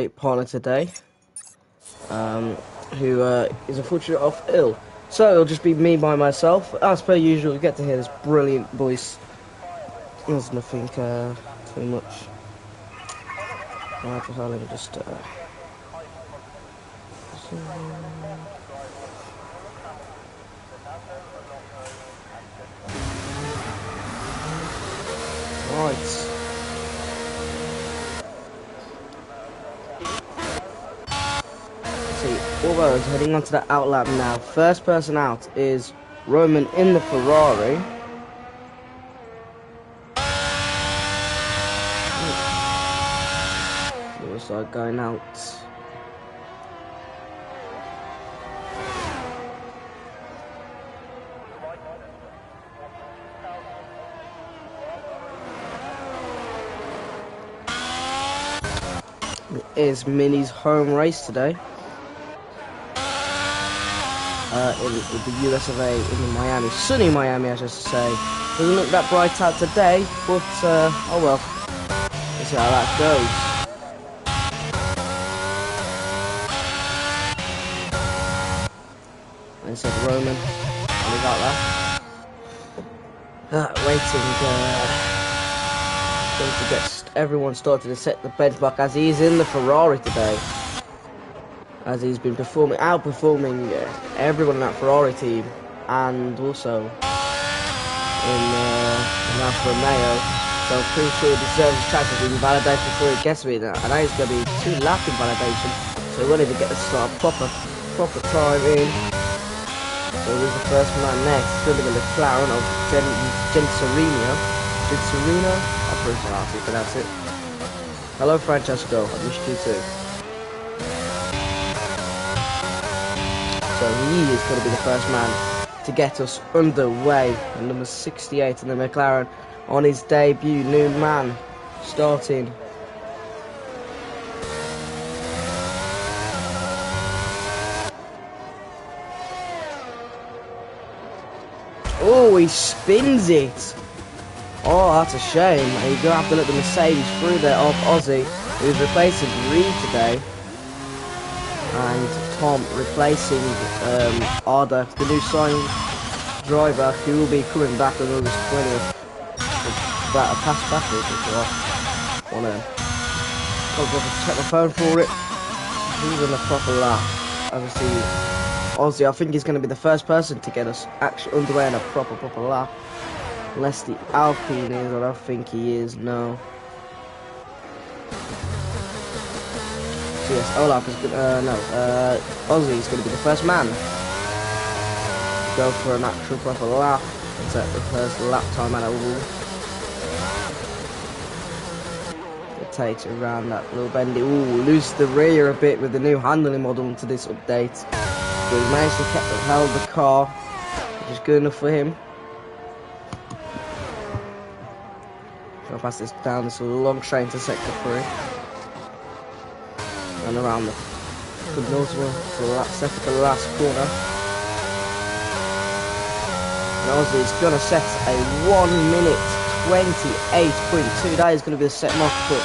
partner today, who is unfortunately off ill. So it'll just be me by myself. As per usual, you get to hear this brilliant voice. There's nothing too much. Right, let me just. Right. All those heading onto the out lap now. First person out is Roman in the Ferrari. The other side going out. It is Mini's home race today. In the US of A, in Miami, sunny Miami, I should say. Doesn't look that bright out today, but oh well. Let's see how that goes. And it said Roman, and we got that. Waiting. Don't forget, everyone started to set the benchmark as he's in the Ferrari today. As he's been outperforming everyone in that Ferrari team, and also in Alfa Romeo. So I'm pretty sure he deserves his chance of being validated before he gets to it. And I know he's going to be 2 lap in validation, so he won't even get to start proper time in. So he's the first man next. It's going to be the McLaren of Jen Sereno. I'm pretty sure that's how you pronounce it. Hello Francesco, I missed you too. So he is going to be the first man to get us underway. And number 68 in the McLaren on his debut, new man starting. Oh, he spins it. Oh, that's a shame. You're going to have to let the Mercedes through there off Ozzy, who's replacing Reed today. And Tom replacing Arda, the new signed driver, who will be coming back on August 20th. About a pass backwards if you are. One of them. I've got to check my phone for it. He's on the proper lap. Obviously, Ozzy, I think he's going to be the first person to get us actually underway on a proper lap. Unless the Alpine is, I don't think he is, no. Yes, Olaf is good. Ozzy is going to be the first man to go for an actual proper lap and set the first lap time out of all. It takes around that little bendy. Ooh, lose the rear a bit with the new handling model to this update. But he's managed to held the car, which is good enough for him. So I'll pass this down this long straight to sector 3. And around the penultimate second to the last corner. And Ozzy is going to set a 1 minute 28.2. That is going to be the set mark for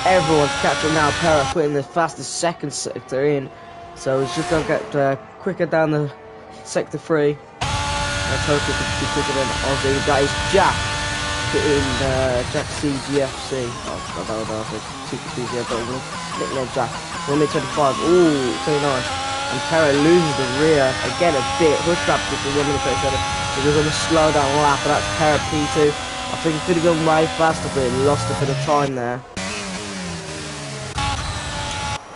everyone to catch up now. Perra putting the fastest second sector in. So he's just going to get quicker down the sector 3. Let's hope he can be quicker than Ozzy. That is Jack. In Jack CGFC. Oh, I don't know if it's CGFC, but nickname Jack. 1 minute 25. Ooh, 29. And Perra loses the rear again a bit. Hush trap just for 1 minute 37. He goes on a slow down lap, and that's Perra P2. I think he could have gone way faster, but he lost a bit of time there.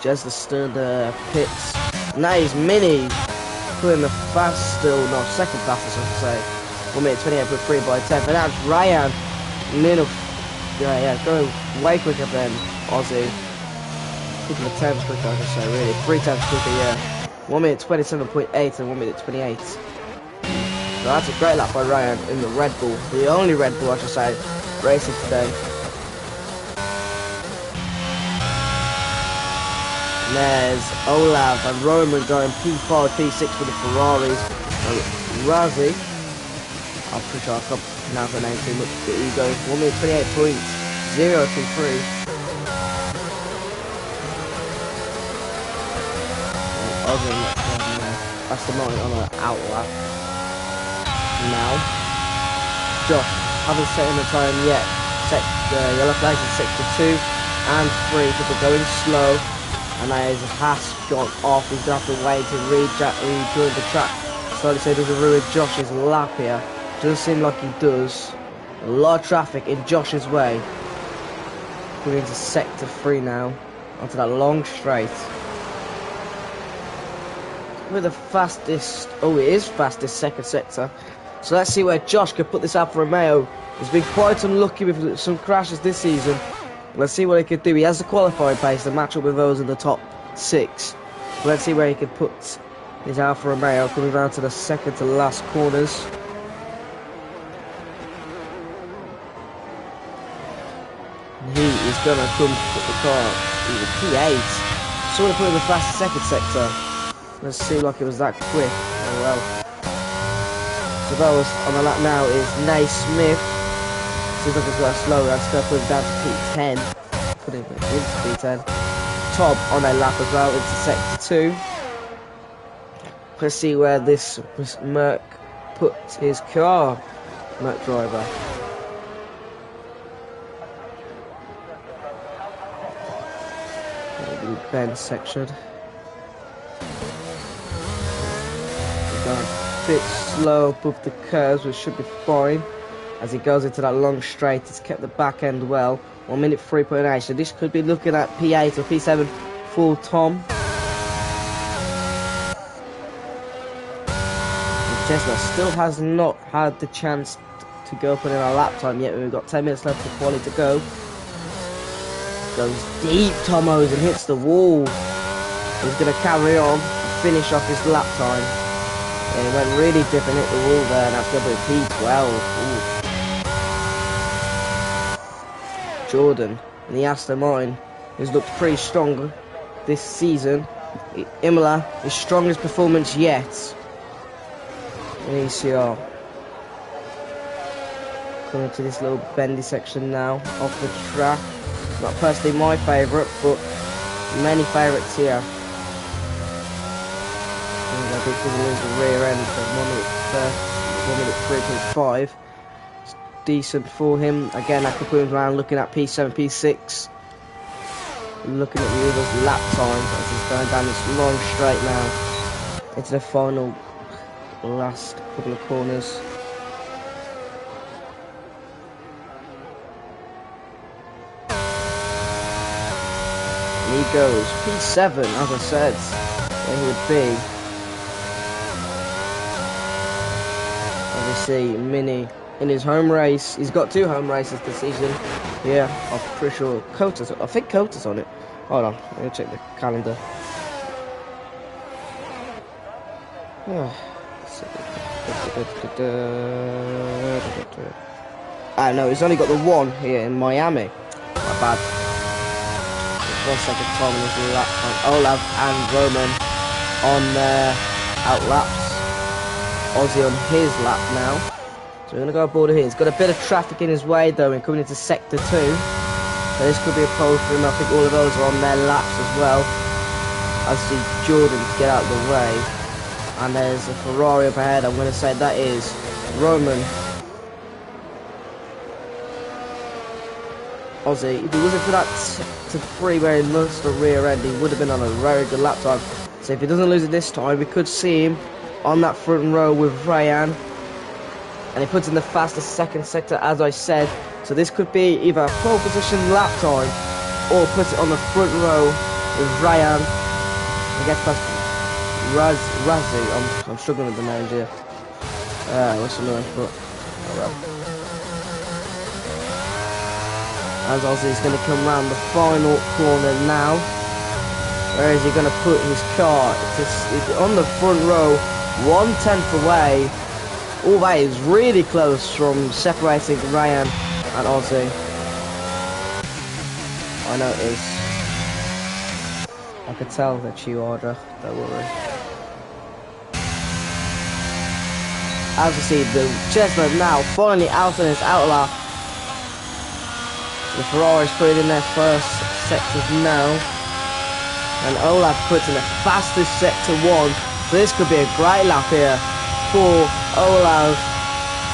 Jez still the pits. And that is Mini putting the second fastest, I should say. 1 minute 28.3 by 10. And that's Ryan. Going way quicker than Ozzy. Keeping the times quicker, I should say, really. 3 times quicker, yeah. 1 minute 27.8 and 1 minute 28. So that's a great lap by Ryan in the Red Bull. The only Red Bull, I should say, racing today. And there's Olaf and Roman going P5, P6 for the Ferraris. Razzie, I'm pretty sure I can't pronounce her name too much, but he goes 1 minute 28.023. Ozzy, that's the moment on an outlap. Now, Josh, haven't set in the time yet. Set the yellow flags in sector 2 and 3, but they're going slow. And now his has gone off. He's going to have to wait to rejoin the track. Slowly, so he doesn't ruin Josh's lap here. Doesn't seem like he does. A lot of traffic in Josh's way. We're into sector 3 now. Onto that long straight. We're the fastest. Oh, it is fastest second sector. So let's see where Josh could put this Alfa Romeo. He's been quite unlucky with some crashes this season. Let's see what he could do. He has the qualifying pace to match up with those in the top 6. Let's see where he could put his Alfa Romeo coming down to the second to last corners. He is going to come put the car in the P8. Sort of put in the fastest second sector. Doesn't seem like it was that quick. Oh well. So that was on the lap now is Nay Smith. Seems like it's got slower. I'm just going to put him down to P10. Put him into P10. Tom on a lap as well into sector 2. Let's see where this Merc puts his car. Merc driver. Bend section. Going a bit slow above the curves, which should be fine. As he goes into that long straight, he's kept the back end well. 1 minute 3.8, so this could be looking at P8 or P7 for Tom. Chestnut still has not had the chance to go up in our lap time yet. We've got 10 minutes left for quali to go. Goes deep, Tomos, and hits the wall. He's going to carry on and finish off his lap time. And he went really deep and hit the wall there, and that's going to be P12. Ooh. Jordan in the Aston Martin, who's looked pretty strong this season. Imola, his strongest performance yet in ECR. Coming to this little bendy section now, off the track. Not personally my favourite, but many favourites here. I think he's going to lose the rear end for 1 minute 3.5. It's decent for him. Again, I could put him around looking at P7, P6. Looking at the others' lap times as he's going down this long straight now. Into the final last couple of corners. And he goes P7, as I said, where he would be. Obviously, Mini in his home race. He's got 2 home races this season. Yeah, I'm pretty sure Cota's. I think Cota's on it. Hold on, let me check the calendar. I know he's only got the 1 here in Miami. Not bad. 1 second Tom in his lap time. Olaf and Roman on their out laps. Ozzy on his lap now. So we're going to go aboard here. He's got a bit of traffic in his way though, and coming into sector 2. So this could be a pole for him. I think all of those are on their laps as well. I see Jordan to get out of the way. And there's a Ferrari up ahead. I'm going to say that is Roman. Ozzy, if it wasn't for that to 3 where he lost the rear end, he would have been on a very good lap time. So if he doesn't lose it this time, we could see him on that front row with Ryan. And he puts in the fastest second sector, as I said. So this could be either a pole position lap time or puts it on the front row with Ryan. He gets past Razzie. I'm struggling with the names here. What's the name? But oh well. As Ozzy's going to come round the final corner now. Where is he going to put his car? It's on the front row, 1/10 away. All that is really close from separating Ryan and Ozzy. I know it is. I could tell that you are, don't worry. As you see, the Chestnut now finally out in his outlaw. The Ferrari's putting in their first sectors now. And Olaf puts in the fastest sector 1. So this could be a great lap here for Olaf,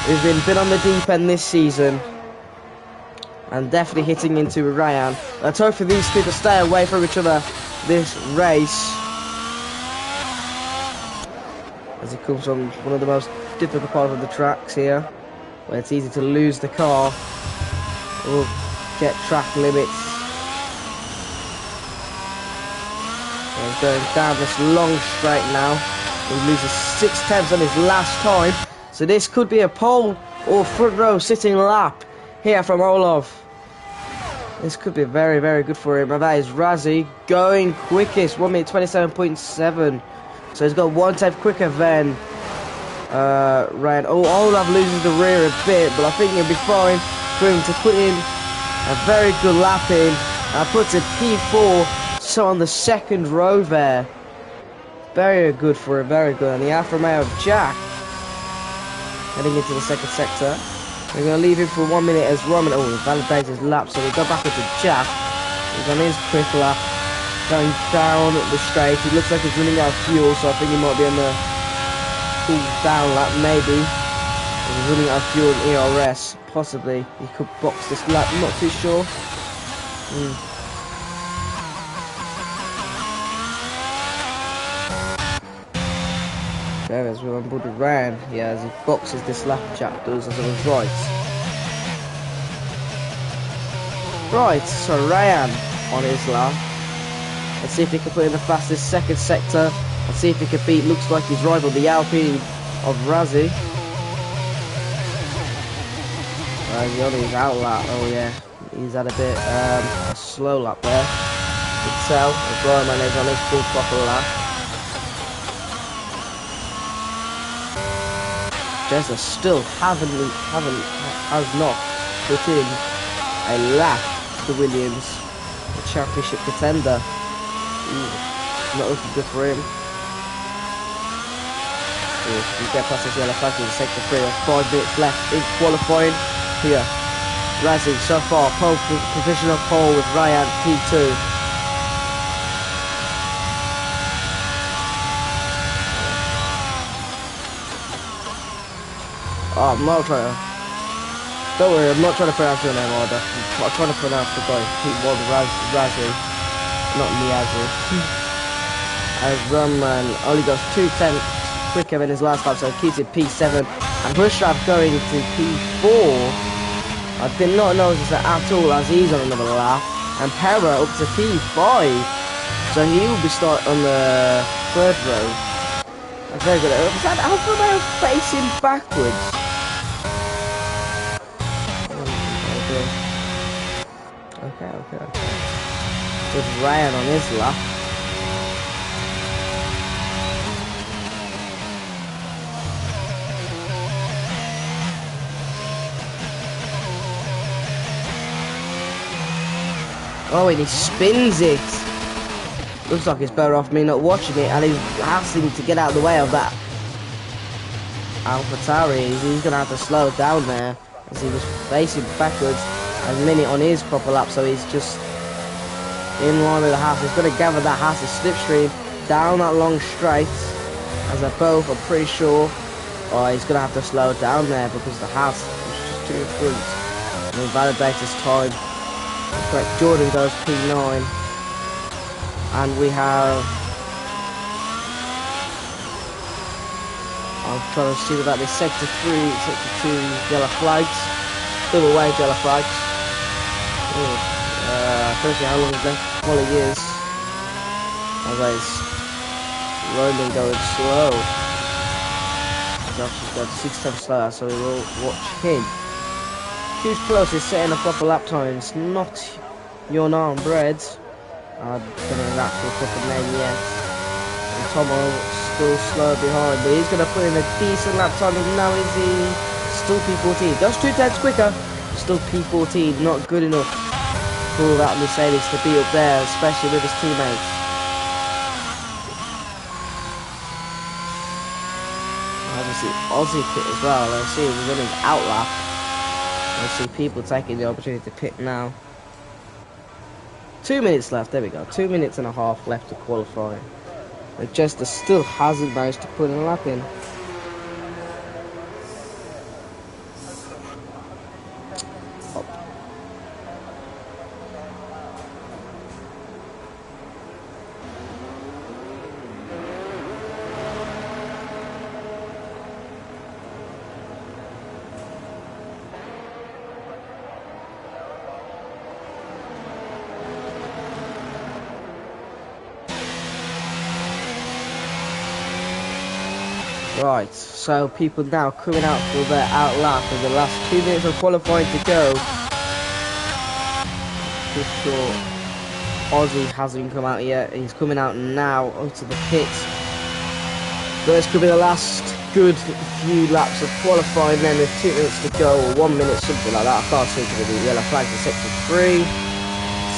who's been on the deep end this season. And definitely hitting into Ryan. Let's hope for these two to stay away from each other this race. As he comes from one of the most difficult parts of the tracks here, where it's easy to lose the car. We'll get track limits. He's going down this long straight now. He loses 6/10 on his last time. So this could be a pole or front row sitting lap here from Olaf. This could be very, very good for him. And that is Razzie going quickest, 1 minute 27.7. So he's got 1 tenth quicker than Ryan. Oh, Olaf loses the rear a bit, but I think he'll be fine for him to put in a very good lap in. And puts a P4, so on the second row there. Very good for him, very good. And the Alfa Romeo of Jack heading into the second sector. We're going to leave him for 1 minute as Roman. Oh, he validates his lap, so we go back into Jack. He's on his quick lap, going down the straight. He looks like he's running out of fuel, so I think he might be on the cool down lap, maybe. He's running out of fuel in ERS, possibly. He could box this lap, I'm not too sure. There as we're on board with Ryan. Yeah, as he boxes this lap, Jack does as I was right. Right, so Ryan on his lap. Let's see if he can put in the fastest second sector. Let's see if he can beat, looks like his rival, the Alpine of Razzie. Razzie on his out lap. Oh yeah, he's had a bit a slow lap there. You can tell as Roman is on his full proper lap. Jezza still has not put in a lap to Williams, the championship contender. Not looking good for him. If we get past this yellow flag in sector 3, 5 minutes left in qualifying here. Razzie so far, provisional pole with Ryan P2. Oh, I'm not trying to... Don't worry, I'm not trying to pronounce your name either. I'm trying to pronounce the guy who was Razzie, not Niazi. As Roman only goes 2 tenths quicker than his last lap, so he keeps it P7. And Bushrav going to P4. I did not notice that at all as he's on another lap. And Pera up to P5. So he will be starting on the 3rd row. That's very good. Was that Alfa Romeo facing backwards? Okay. With Ryan on his lap. Oh, and he spins it. Looks like it's better off me not watching it, and he's asking to get out of the way of that AlphaTauri. He's going to have to slow down there, as he was facing backwards a minute on his proper lap, so he's just in line with the Haas. He's going to gather that Haas's slipstream down that long straight, as they're both, I'm pretty sure, he's going to have to slow down there because the Haas is just too in front. And he validates his time. Correct, Jordan goes P9. And we have... I'm trying to see about this sector 3, sector 2 yellow flags. Double wave yellow flags. Firstly, how long is left? 20 years. Otherwise, Roman going slow. He's actually got 6 times slower, so we will watch him. Who's closest setting a proper lap time? It's not your arm bread. I don't know that for a proper name yet. And Tomo still slow behind, but he's going to put in a decent lap time. Now is he still P14? Goes 2 tenths quicker. Still P14, not good enough for that Mercedes to be up there, especially with his teammates. Obviously, Aussie pit as well. I see he's running out lap. I see people taking the opportunity to pit now. 2 minutes left. There we go. 2.5 minutes left to qualify. And Jester still hasn't managed to put a lap in. Right, so people now coming out for their out lap in the last 2 minutes of qualifying to go. For sure, Ozzy hasn't come out yet. He's coming out now onto the pits. This could be the last good few laps of qualifying then with 2 minutes to go, or 1 minute, something like that. I can't see it be yellow flag to sector 3.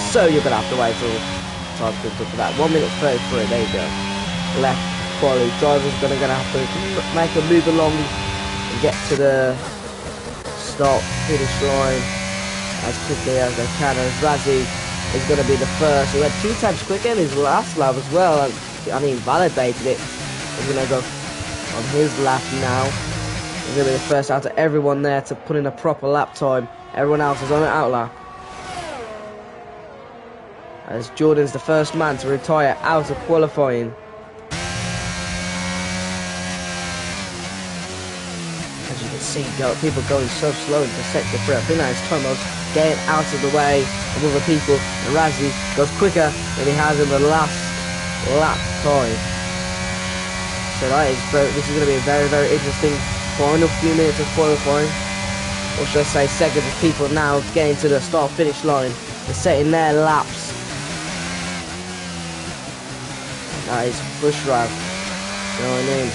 So you're going to have to wait till time comes up for that. 1 minute 33, there you go. Left quality. Drivers are going to have to make a move along and get to the start finish line as quickly as they can. As Razzie is going to be the first. He went 2 times quicker in his last lap as well, and he invalidated it. He's going to go on his lap now. He's going to be the first out of everyone there to put in a proper lap time. Everyone else is on an out lap. As Jordan's the first man to retire out of qualifying. As you can see, people going so slow into sector 3. I think that is Tomos getting out of the way of other people. And Razzie goes quicker than he has in the last lap time. So this is going to be a very, very interesting final few minutes of qualifying. Or should I say seconds, of people now getting to the start-finish line and setting their laps. That is Bushrav going in.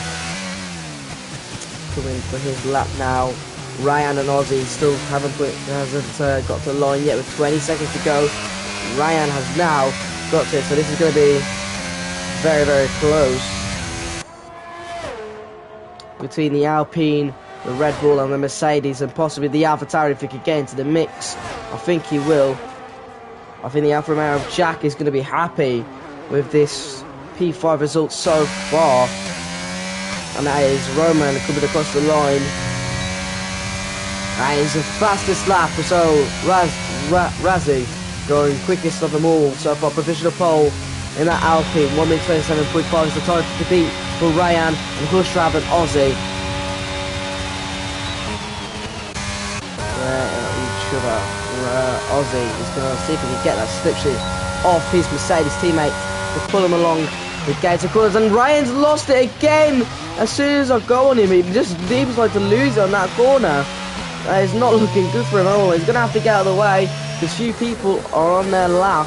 Coming for his lap now. Ryan and Ozzy still hasn't got to the line yet with 20 seconds to go. Ryan has now got to it, so this is going to be very, very close between the Alpine, the Red Bull and the Mercedes, and possibly the AlphaTauri if he could get into the mix. I think he will. I think the Alfa Romeo of Jack is going to be happy with this P5 result so far. And that is Roman coming across the line. And it's the fastest lap, so Razzie going quickest of them all so far. Provisional pole in that Alpine. 1 minute 27.5 is the time to beat for Ryan and Hushrav and Ozzy. Each other. Ozzy is going to see if he can get that slipstream off his Mercedes teammate to pull him along the gates of corners. And Ryan's lost it again. As soon as I go on him, he just seems like to lose it on that corner. That is not looking good for him at all. He's going to have to get out of the way because few people are on their lap.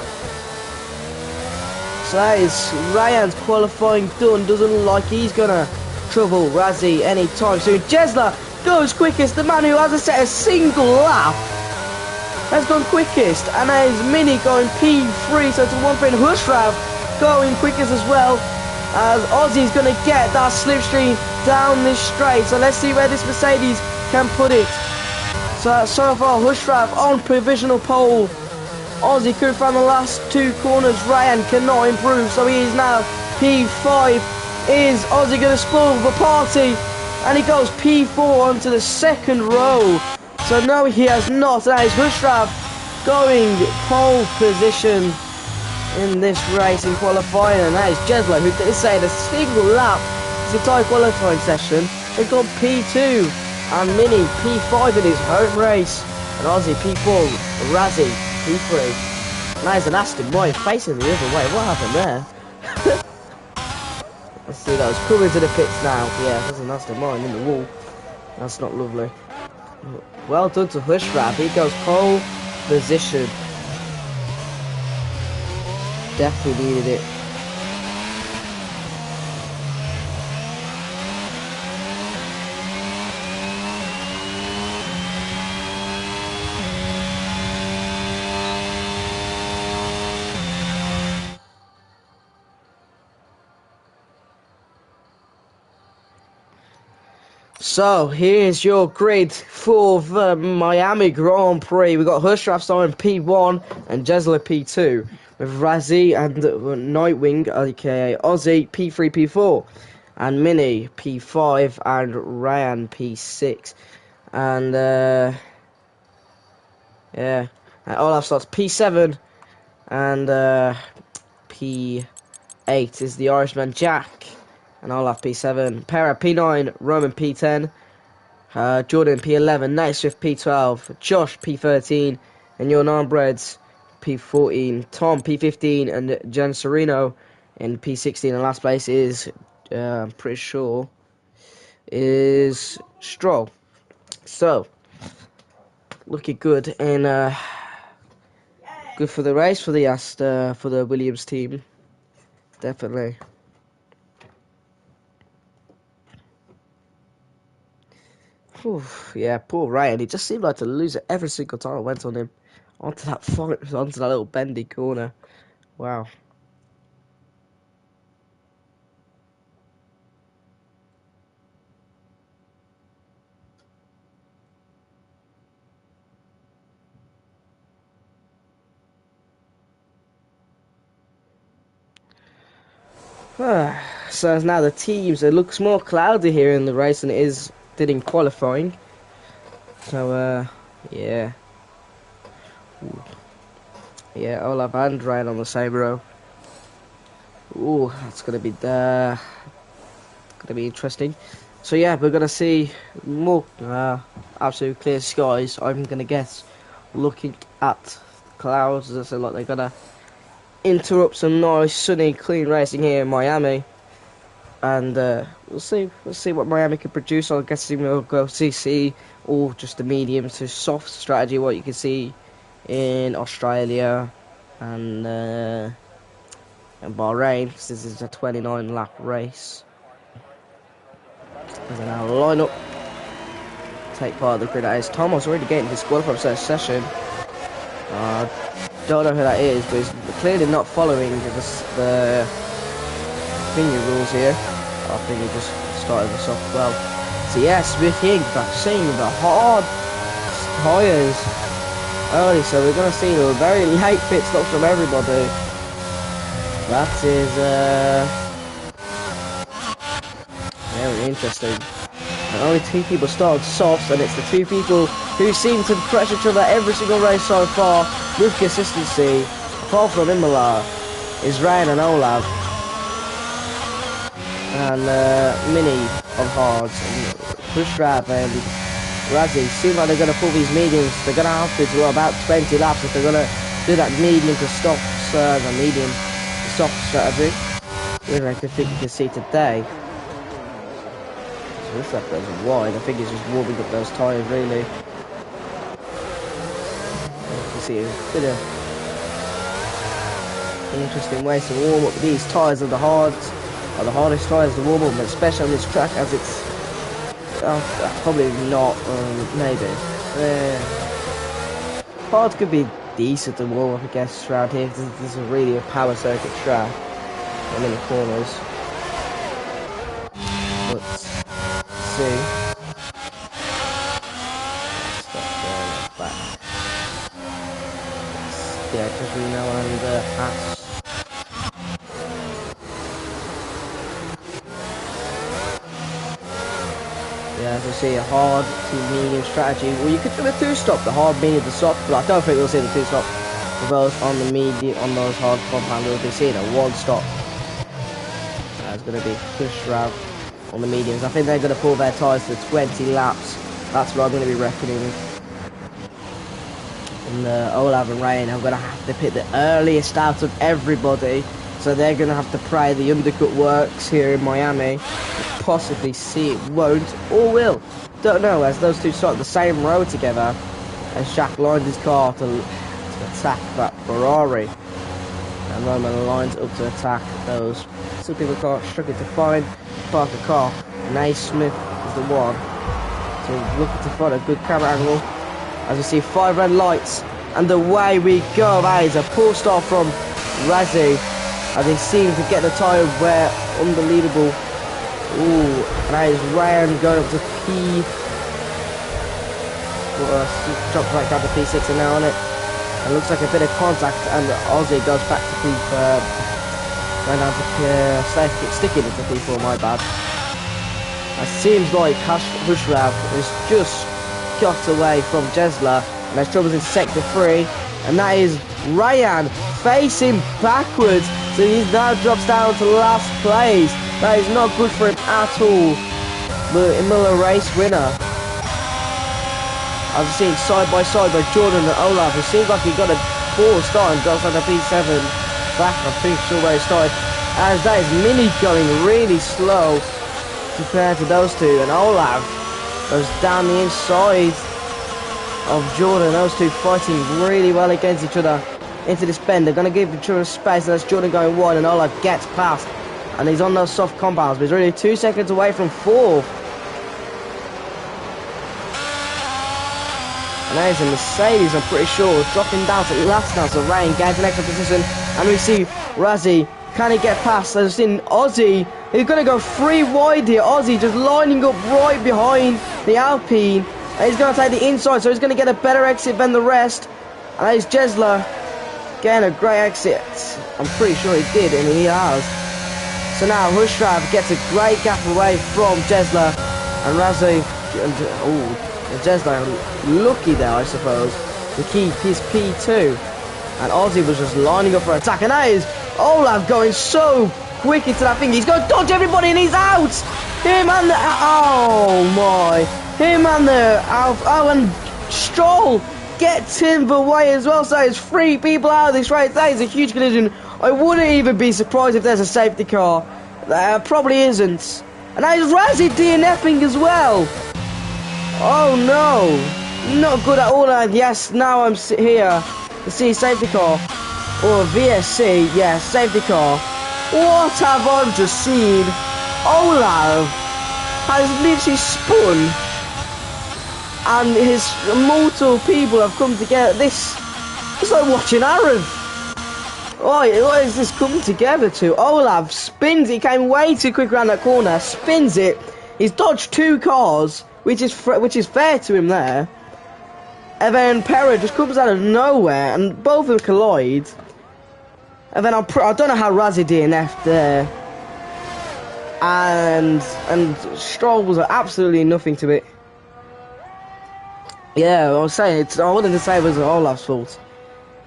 So that is Ryan's qualifying done. Doesn't look like he's going to trouble Razzie anytime soon. Jesler goes quickest. The man who hasn't set a single lap has gone quickest. And that is Mini going P3. So it's a 1 point. Hushrav going quickest as well. As Ozzy's going to get that slipstream down this straight. So let's see where this Mercedes can put it. So far, Hushrav on provisional pole. Ozzy could find the last 2 corners. Ryan cannot improve, so he is now P5. Is Ozzy going to spoil the party? And he goes P4 onto the second row. So no, he has not. That is Hushrav going pole position in this race in qualifying. And that is Jesler, who didn't say a single lap this entire qualifying session. They've got P2. And Mini P5 in his home race. And Ozzy P4. Razzie P3. That is an Aston Martin facing the other way. What happened there? Let's see, that was coming to the pits now. Yeah, there's an Aston Martin in the wall. That's not lovely. Well done to Hushrav. He goes pole position. Definitely needed it. So, here's your grid for the Miami Grand Prix. We've got Hushrav starting P1 and Jesler P2. with Razzie and Nightwing, aka Ozzy, P3, P4, and Mini, P5, and Ryan, P6. And, yeah, and Olaf starts P7, and P8 is the Irishman Jack, and Olaf P7, Para P9, Roman P10, Jordan P11, Night Swift P12, Josh P13, and your non-breads P14, Tom P15, and Jen Sereno in P16. And last place is, I'm pretty sure, is Stroll. So, looking good, and good for the race for the Williams team, definitely. Whew, yeah, poor Ryan. He just seemed like to lose it every single time I went on him. Onto that little bendy corner. Wow. So now the teams, it looks more cloudy here in the race than it did in qualifying. So, yeah. Ooh. Yeah, Olaf and Ryan on the same row. Ooh, that's gonna be interesting. So yeah, we're gonna see more absolute clear skies. I'm gonna guess, looking at clouds, as I said, like they're gonna interrupt some nice sunny clean racing here in Miami, and we'll see what Miami can produce. I'm guessing we'll go CC or just the medium to soft strategy, what you can see in Australia and Bahrain, because this is a 29 lap race. As they now line up, take part of the grid. That is Thomas already getting disqualified from session. Don't know who that is, but he's clearly not following the thingy rules here. I think he just started this off well. So yes, we're seeing the hard tyres early, so we're going to see a very late pit stops from everybody. That is very interesting. And only two people started softs, and it's the two people who seem to pressure each other every single race so far with consistency, apart from Imola, is Ryan and Olaf. And Mini of Hards, and Pushtrap and Razzie seem like they're going to pull these mediums. They're going to have to do about 20 laps if they're going to do that medium to stop, the medium to soft strategy, which I think you can see today. So this lap goes wide. I think it's just warming up those tyres really. You can see a bit of interesting ways to warm up. These tyres are the hardest tyres to warm up, especially on this track, as it's probably not, maybe. Hard could be decent to warm up, I guess, around here. This is really a power circuit track. I'm in the corners. Let's see. Stop there, back. Yeah, just Reno and Haas. Yeah, as you see, a hard to medium strategy. Well, you could do a two-stop, the hard, medium, the soft, but I don't think we'll see the two-stop for those on the medium, on those hard compound. We'll be seeing a one-stop. That's going to be push route on the mediums. I think they're going to pull their tyres to 20 laps. That's what I'm going to be reckoning. And Olaf and Ryan are going to have to pit the earliest out of everybody. So they're going to have to pray the undercut works here in Miami. Possibly see it won't or will. Don't know, as those two start the same row together as Jack lines his car to attack that Ferrari. And Roman lines up to attack those. Some people are struggling to park a car. Naismith is the one. So looking to find a good camera angle. As you see, 5 red lights. And away we go. That is a pull start from Razzie. As he seems to get the tyre wear. Unbelievable. Ooh, and that is Ryan going up to P. Dropped right down to P6 and now on it. It looks like a bit of contact, and Ozzy goes back to going down to sticking into P4, my bad. It seems like Hushrav has just got away from Jesla, and there's troubles in sector 3, and that is Ryan facing backwards, so he now drops down to last place. That is not good for him at all. The Imola race winner. I've seen side by side by Jordan and Olaf. It seems like he got a poor start and drops on the P7 back. I'm pretty sure where he started. As that is Mini going really slow compared to those two, and Olaf goes down the inside of Jordan. Those two fighting really well against each other into this bend. They're going to give each other space, and that's Jordan going wide, and Olaf gets past, and he's on those soft compounds, but he's really 2 seconds away from 4th. And that is a Mercedes, I'm pretty sure, dropping down to last now, so Ryan gains an extra position, and we see Razzie. Can he get past? I've seen Ozzy. He's going to go 3 wide here. Ozzy just lining up right behind the Alpine. And he's going to take the inside, so he's going to get a better exit than the rest. And that is Jesler getting a great exit. I'm pretty sure he did, and he has. So now Hushrav gets a great gap away from Jesler. And Razzie, and Jesler, lucky there, I suppose, to keep his P2. And Ozzy was just lining up for attack, and that is Olaf going so quick into that thing. He's going to dodge everybody, and he's out. Him and the and Stroll gets him away as well. So there's 3 people out of this race. That is a huge collision. I wouldn't even be surprised if there's a safety car. There probably isn't. And that is Razzie DNFing as well. Oh no, not good at all. And yes, now I'm here to see safety car. Or VSC, yeah, safety car. What have I just seen? Olaf has literally spun, and his multiple people have come together. It's like watching Arab. What is this coming together to? Olaf spins, he came way too quick around that corner, spins it. He's dodged 2 cars, which is fair to him there. And then Perra just comes out of nowhere, and both of them collide. And then I don't know how Razzie DNF'd there. And Stroll was absolutely nothing to it. Yeah, I was saying, I wouldn't say it was Olaf's fault.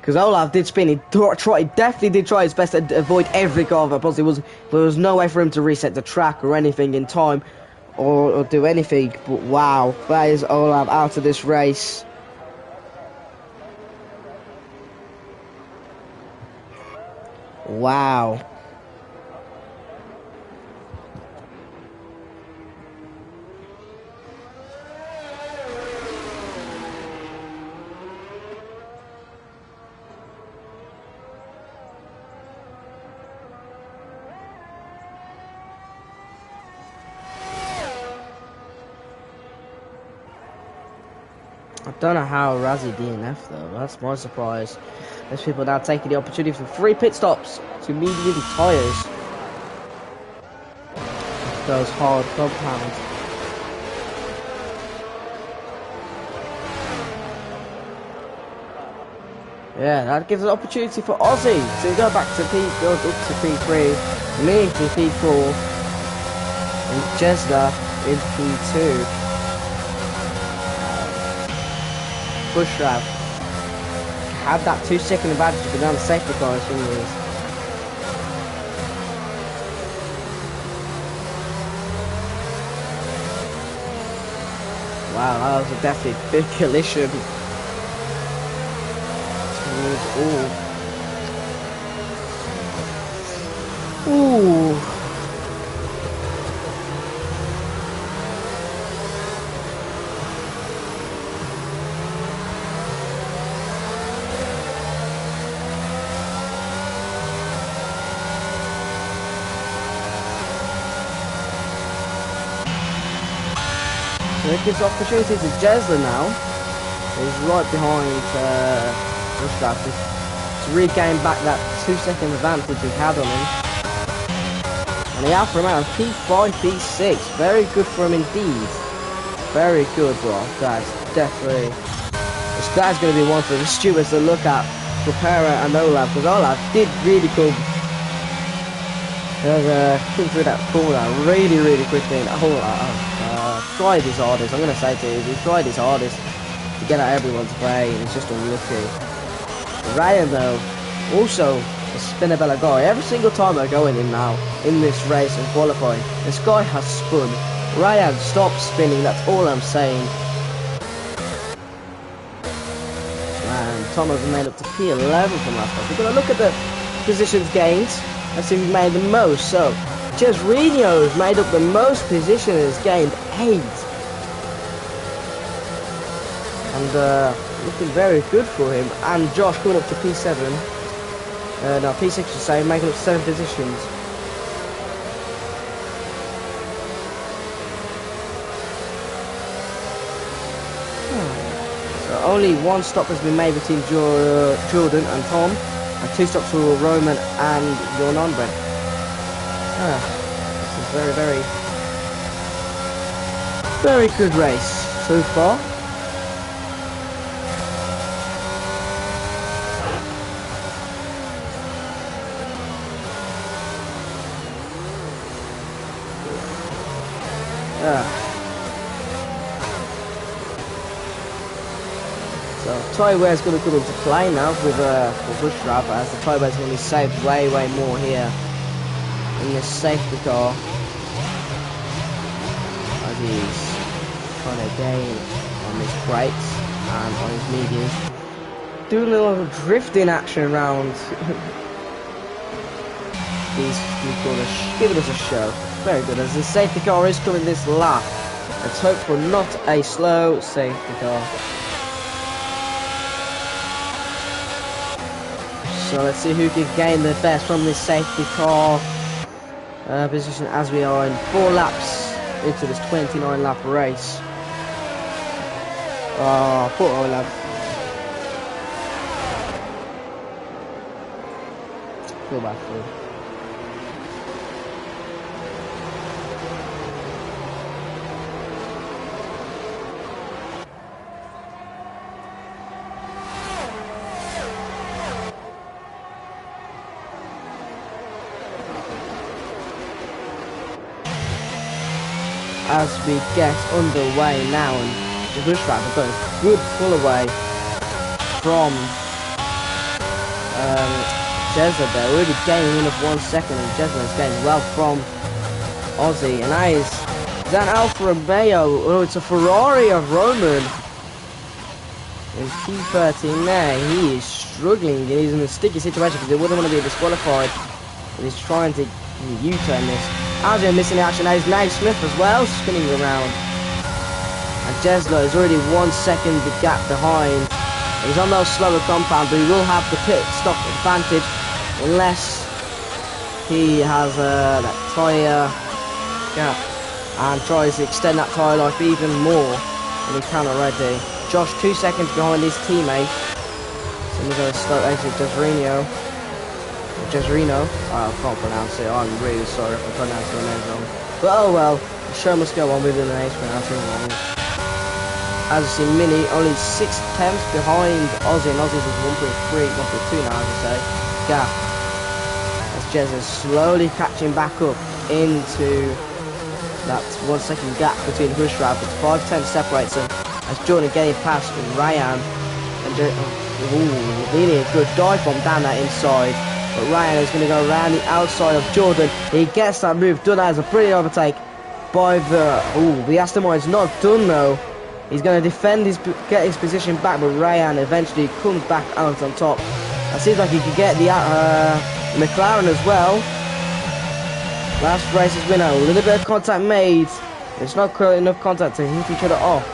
Because Olaf did spin, he definitely did try his best to avoid every car that possibly was. There was no way for him to reset the track or anything in time, or do anything. But wow, that is Olaf out of this race. Wow. I don't know how Razzie DNF though, that's my surprise. There's people now taking the opportunity for 3 pit stops to medium tyres. Those hard compounds. Yeah, that gives an opportunity for Ozzy to go back to up to P3, me to P4, and Jesda in P2. Bushrav had that 2-second advantage to go down the safety car as soon as. Wow, that was a definitely big collision. Ooh. So it gives opportunity to Jesler now. He's right behind Bushrav to regain back that 2-second advantage he had on him. And the Alpha Romeo P5, P6. Very good for him indeed. Very good, bro. That's definitely a that's going to be one for the stewards to look at for Para and Olaf, because Olaf did really come through that corner really quickly, and tried his hardest. I'm going to say to you, he tried his hardest to get out everyone's way, and he's just unlucky. Ryan though, also a Spinabella guy. Every single time I go in him now in this race and qualifying, this guy has spun. Ryan, stop spinning, that's all I'm saying. And Thomas made up to P11 from last time. We're going to look at the positions gained and see who made the most. So, Jezrino's made up the most positions, gained 8. And looking very good for him. And Josh coming up to P7. No, P6 to say, making up 7 positions. So only 1 stop has been made between Jordan and Tom, and 2 stops for Roman and your non-bread. This is very good race so far. So Tyway is going to come into play now with Bush Wrap, as the Tyway is going to be saved way more here in this safety car, as he's trying to gain on his brakes and on his mediums, doing a little drifting action around. He's giving us a show. Very good, as the safety car is coming this lap. Let's hope for not a slow safety car. So let's see who can gain the best from this safety car position, as we are in 4 laps into this 29 lap race. Oh, poor Olaf. Feel bad for him. As we get underway now, and the Bush Wrap got a good pull away from Jezza there, really gaining in of 1 second, and Jezza is getting well from Aussie, and that is an Alfa Romeo. Oh, it's a Ferrari of Roman in P13 there. He is struggling, he's in a sticky situation because he wouldn't want to be disqualified, and he's trying to U-turn this. Alger missing action. Now is Nate Smith as well, spinning around. And Jeslo is already 1 second the gap behind. He's on those slower compound, but he will have the pit stop advantage unless he has that tyre gap and tries to extend that tyre life even more than he can already. Josh 2 seconds behind his teammate. So he's going to slow exit Jezrino. I can't pronounce it. I'm really sorry if I pronounce your name wrong. But oh well, the show must go on with the names pronouncing wrong. As you see, Mini only 6 tenths behind Aussie, and Aussie's is 1.3, 1.2 now, as I say. Gap. As Jez is slowly catching back up into that 1 second gap between Bush Wrap. It's 5 tenths separates them. As Jordan getting past Ryan, and really a good dive bomb down that inside. But Ryan is going to go around the outside of Jordan. He gets that move done as a pretty overtake by the Aston Martin's not done though. He's going to defend get his position back, but Ryan eventually comes back out on top. It seems like he could get the McLaren as well. Last race's winner, a little bit of contact made. It's not enough contact to hit each other off.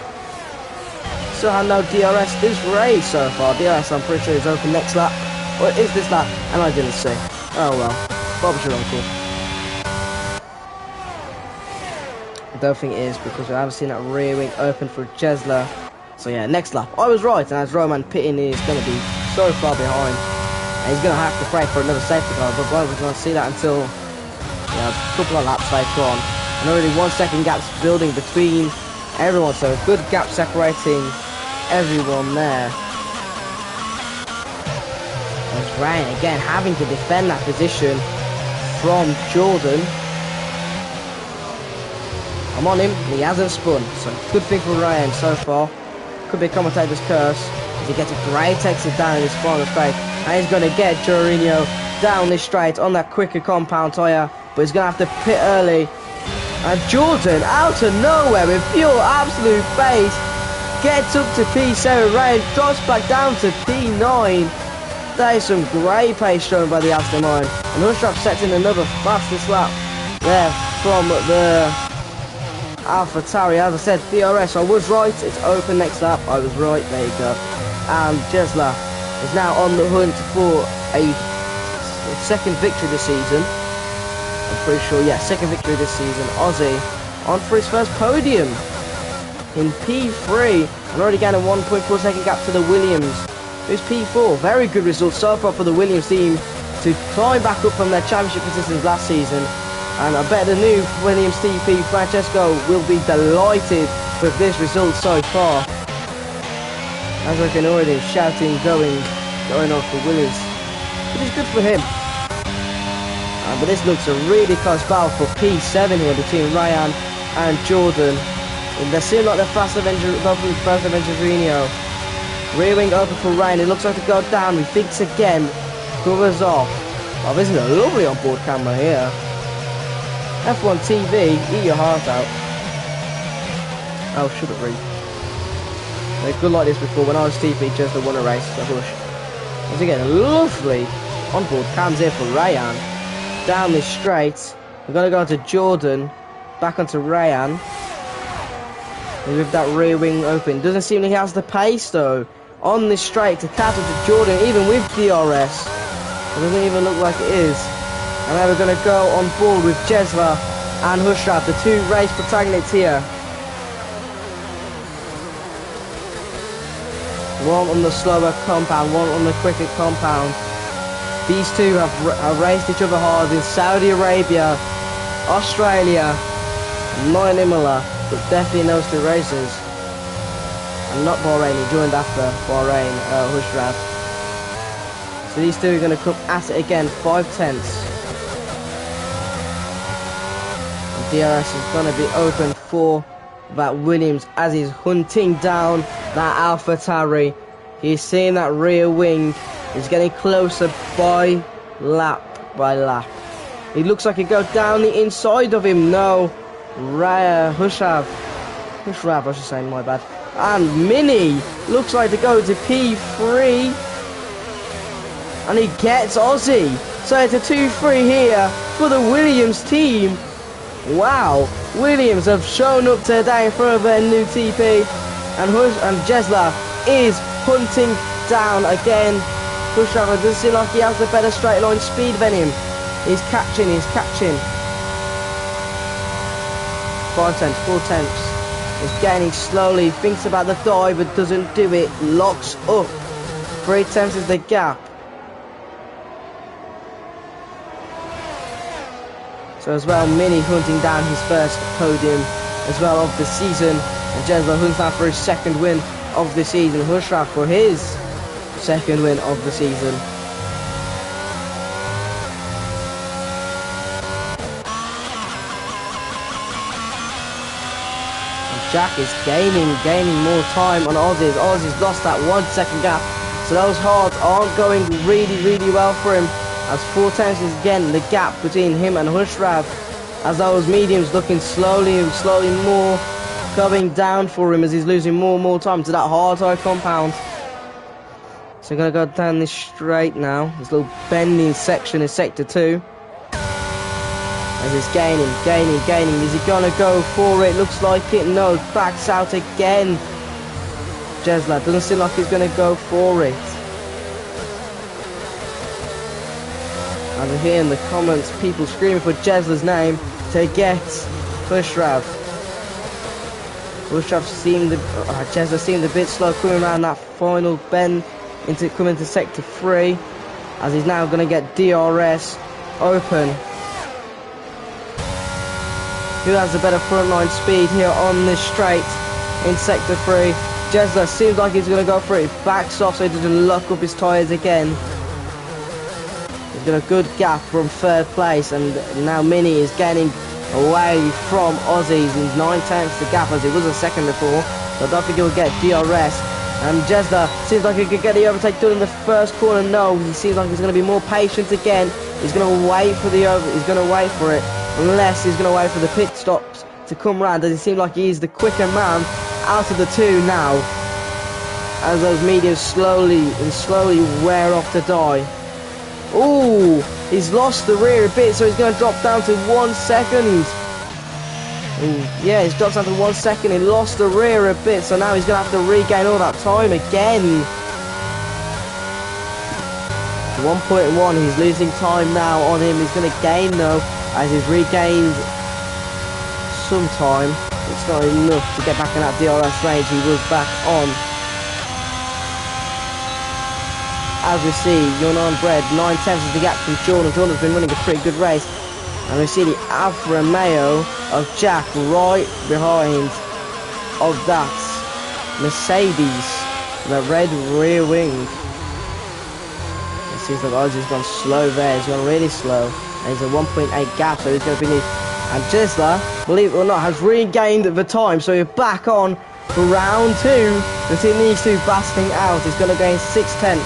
Still have no DRS this race so far. DRS I'm pretty sure is open next lap. Or is this lap? And I didn't see. Oh well. Bob's your uncle. I don't think it is because I haven't seen that rear wing open for Jesla. So yeah, next lap. I was right, and as Roman pitting is going to be so far behind. And he's going to have to pray for another safety car, but we're going to see that until a couple of laps later on. And already 1 second gaps building between everyone, so a good gap separating everyone there. Ryan again having to defend that position from Jordan. I'm on him, and he hasn't spun, so good thing for Ryan so far. Could be a commentator's curse, as he gets a great exit down in his final straight, and he's going to get Jorginho down this straight on that quicker compound tyre, but he's going to have to pit early. And Jordan, out of nowhere, with pure absolute pace, gets up to P7, Ryan drops back down to P9. That is some great pace shown by the Aston Martin, and Hushraff sets in another fastest lap there from the AlphaTauri. As I said, DRS, I was right, it's open next lap, I was right, there you go. And Jesla is now on the hunt for a second victory this season. I'm pretty sure, yeah, second victory this season. Aussie on for his first podium in P3, and already getting a 1.4 second gap to the Williams, who's P4. Very good result so far for the Williams team to climb back up from their championship positions last season. And I bet the new Williams TP Francesco will be delighted with this result so far, as I can already shouting going on for Williams, which is good for him. But this looks a really close battle for P7 here between Ryan and Jordan. And they seem like they're faster than Jorginho. Rear wing open for Ryan, it looks like to go down, he thinks again, covers off. Oh, this is a lovely onboard camera here. F1 TV, eat your heart out. Oh, shouldn't read. They're good like this before. When I was TP, just won a race. So once again, lovely onboard cams here for Ryan. Down this straight, we're going to go to Jordan, back onto Ryan. And with that rear wing open, doesn't seem like he has the pace though. On this straight to catch up to Jordan, even with DRS. It doesn't even look like it is. And now we're going to go on board with Jesla and Hushraff, the two race protagonists here. One on the slower compound, one on the quicker compound. These two have raced each other hard in Saudi Arabia, Australia, not in Imola, but definitely in those two races. And not Bahrain, he joined after Bahrain, Hushraff. So these two are going to come at it again, 5/10. DRS is going to be open for that Williams as he's hunting down that AlphaTauri. He's seeing that rear wing. He's getting closer by lap by lap. It looks like he goes down the inside of him. No. Hushraff, I should say, my bad. And Mini looks like to go to P3. And he gets Aussie. So it's a 2-3 here for the Williams team. Wow, Williams have shown up today in front of their new TP, and Jesla is hunting down again. Hushraff doesn't seem like he has the better straight line speed than him. He's catching. 4/10. He's gaining slowly, thinks about the dive but doesn't do it, locks up. 3/10 is the gap. So as well, Mini hunting down his first podium as well of the season. And Jesla hunts down for his second win of the season. Hushraff for his second win of the season. And Jack is gaining more time on Aussies. Aussies lost that 1 second gap. So those hards aren't going really well for him. As 4/10 is again the gap between him and Hushraff, as those mediums looking slowly more coming down for him as he's losing more and more time to that hard high compound. So we're going to go down this straight now, this little bending section in sector 2. As he's gaining. Is he going to go for it? Looks like it. No, backs out again. Jesla doesn't seem like he's going to go for it. And I hear in the comments people screaming for Jesla's name to get Hushraff. Jesla seemed a bit slow coming around that final bend coming to sector 3, as he's now going to get DRS open. Who has the better front line speed here on this straight in sector 3? Jesla seems like he's going to go for it. He backs off so he doesn't lock up his tyres again. He's got a good gap from third place, and now Mini is gaining away from Aussie. He's 9/10 the gap as he was a second before, so I don't think he'll get DRS. And Jesda seems like he could get the overtake done in the first corner. No, he seems like he's going to be more patient again. He's going to wait for he's going to wait for it, unless he's going to wait for the pit stops to come round, as he seems like he's the quicker man out of the two now, as those mediums slowly wear off to die. Ooh, he's lost the rear a bit, so he's going to drop down to 1 second. Ooh, yeah, he's dropped down to 1 second. He lost the rear a bit, so now he's going to have to regain all that time again. 1.1, he's losing time now on him. He's going to gain though, as he's regained some time. It's not enough to get back in that DRS range he was back on. As we see, Yunnan Bread, 9/10 is the gap from Jordan. Jordan's been running a pretty good race. And we see the Alfa Romeo of Jack right behind of that Mercedes, the red rear wing. It seems like Ozzy's gone slow there. He's gone really slow. And he's a 1.8 gap, so he's going to be... And Gisler, believe it or not, has regained the time. So we're back on for round 2. Between these two battling out, he's going to gain 6/10.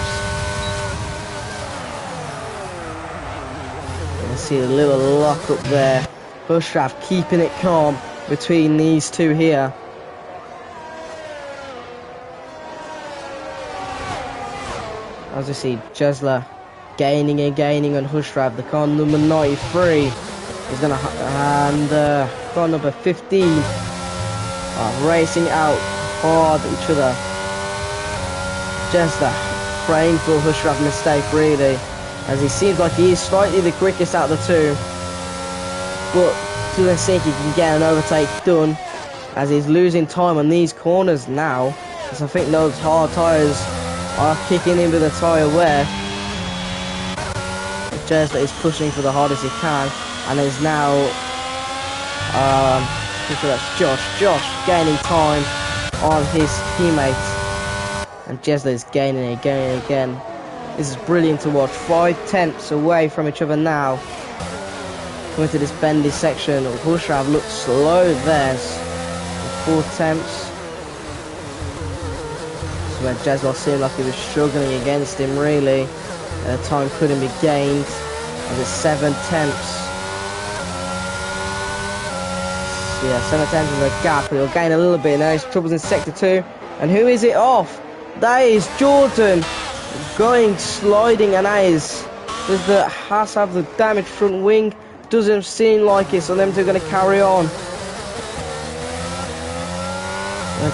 See a little lock up there. Hushraff keeping it calm between these two here. As we see Jesler gaining and gaining on Hushraff. The car number 93 is gonna and car number 15 are racing out hard at each other. Jesler praying for Hushraff's mistake really, as he seems like he is slightly the quickest out of the two, but doesn't think he can get an overtake done, as he's losing time on these corners now, as I think those hard tyres are kicking in with the tyre wear. Jesler is pushing for the hardest he can, and is now I think that's Josh gaining time on his teammates, and Jesler is gaining again. This is brilliant to watch. 5/10 away from each other now. Coming to this bendy section. Hushraff looks slow there. 4/10. So when Jesler seemed like he was struggling against him really. And the time couldn't be gained. And it's 7/10. So yeah, 7/10 is a gap. He'll gain a little bit now. He's troubles in sector 2. And who is it off? That is Jordan. Going sliding, and does the Haas have the damaged front wing? Doesn't seem like it, so them two are going to carry on.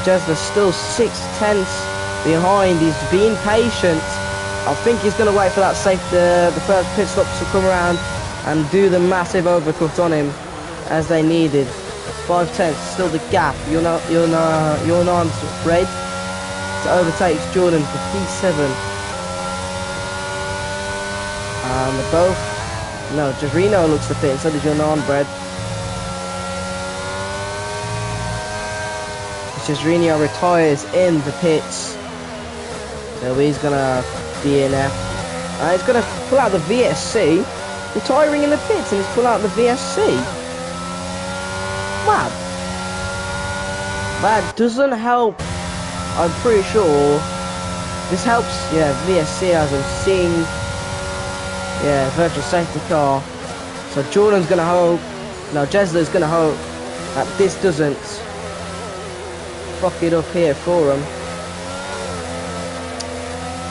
Jesler's still 6/10 behind. He's being patient. I think he's going to wait for that the first pit stop to come around and do the massive overcut on him as they needed. 5/10 still the gap. Yunnan's red to overtake Jordan for P7. And both, no, just Reno looks to fit, and so does Yunnan Bread. It's just Reno retires in the pits. So he's gonna DNF. He's gonna pull out the VSC, retiring in the pits, and he's pull out the VSC. Wow. That doesn't help, I'm pretty sure. This helps, yeah, VSC as I'm seeing. Yeah, virtual safety car. So Jordan's gonna hope, no, Jesler's gonna hope that this doesn't fuck it up here for him.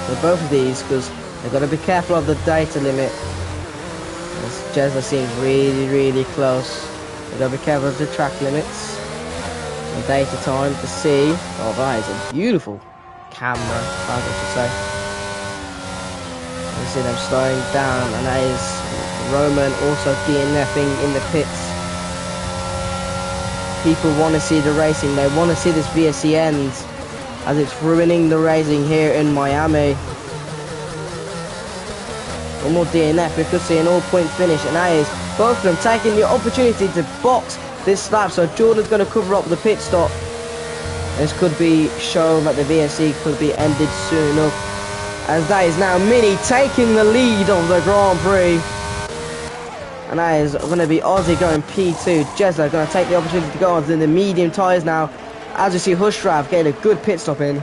So both of these, because they've got to be careful of the data limit. As Jesler seems really close. They've got to be careful of the track limits. And data time to see. Oh, that is a beautiful camera, I should say. You see them slowing down, and that is Roman also DNFing in the pits. People want to see the racing, they want to see this VSC end, as it's ruining the racing here in Miami. One more DNF, we could see an all-point finish, and that is both of them taking the opportunity to box this lap. So Jordan's going to cover up the pit stop. This could be shown that the VSC could be ended soon enough. as that is now Mini taking the lead of the Grand Prix. And that is going to be Ozzy going P2. Jesler going to take the opportunity to go on in the medium tyres now. As you see, Hushrav getting a good pit stop in.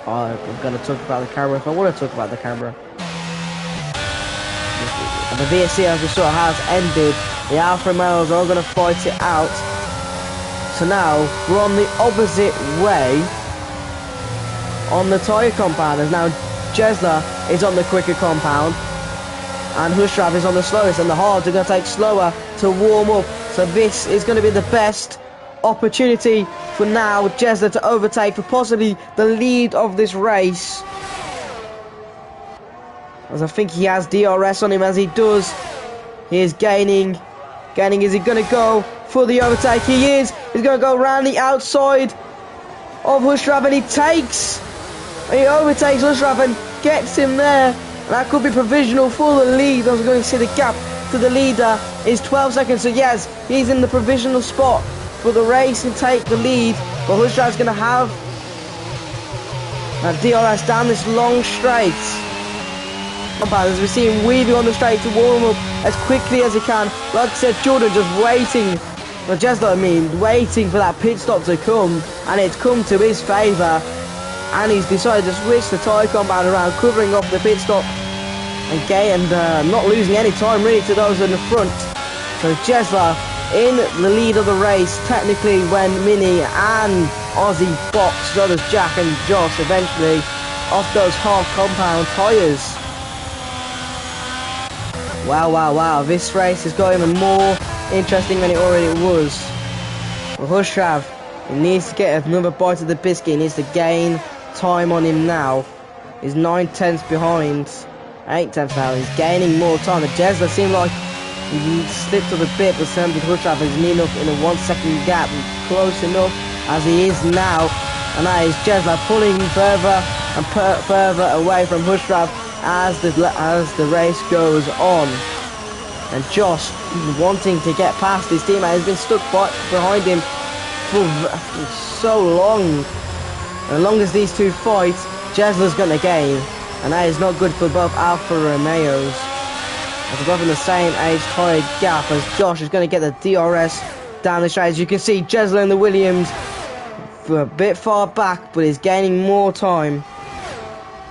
Oh, I'm going to talk about the camera if I want to talk about the camera. And the VSC, as we saw, has ended. The Alfa Romeos are going to fight it out. So now we're on the opposite way on the tyre compound, as now Jesler is on the quicker compound and Hushrav is on the slowest, and the hards are going to take slower to warm up. So this is going to be the best opportunity for now Jesler to overtake for possibly the lead of this race, as I think he has DRS on him. As he does, he is gaining. Is he going to go for the overtake? He is. He's going to go around the outside of Hushrav, and he overtakes Hushrav and gets him there. And that could be provisional for the lead. I was going to see the gap to the leader is 12 seconds. So yes, he's in the provisional spot for the race and take the lead. But Hushrav's going to have DRS down this long straight. As we see him weaving on the straight to warm up as quickly as he can. Like I said, Jordan just waiting, well, just like waiting for that pit stop to come, and it's come to his favour, and he's decided to switch the tyre compound around, covering off the pit stop and not losing any time really to those in the front. So Jesler in the lead of the race technically, when Mini and Ozzy box, so does Jack and Josh eventually off those hard compound tyres. Wow, this race is going even more interesting than it already was. Well, Hushrav, he needs to get another bite of the biscuit. He needs to gain time on him now. He's 9/10 behind, 8/10 now. He's gaining more time. The Jesler seemed like he slipped up a bit, but Sam with Hushrav is near enough in a 1 second gap, close enough as he is now. And that is Jesler pulling further and further away from Hushrav as the race goes on. And Josh, wanting to get past his teammate, has been stuck behind him for so long. As long as these two fight, Jesler's going to gain, and that is not good for both Alfa Romeos, as they're both in the same age tyre gap. As Josh is going to get the DRS down the straight. As you can see, Jesler and the Williams for a bit far back, but he's gaining more time.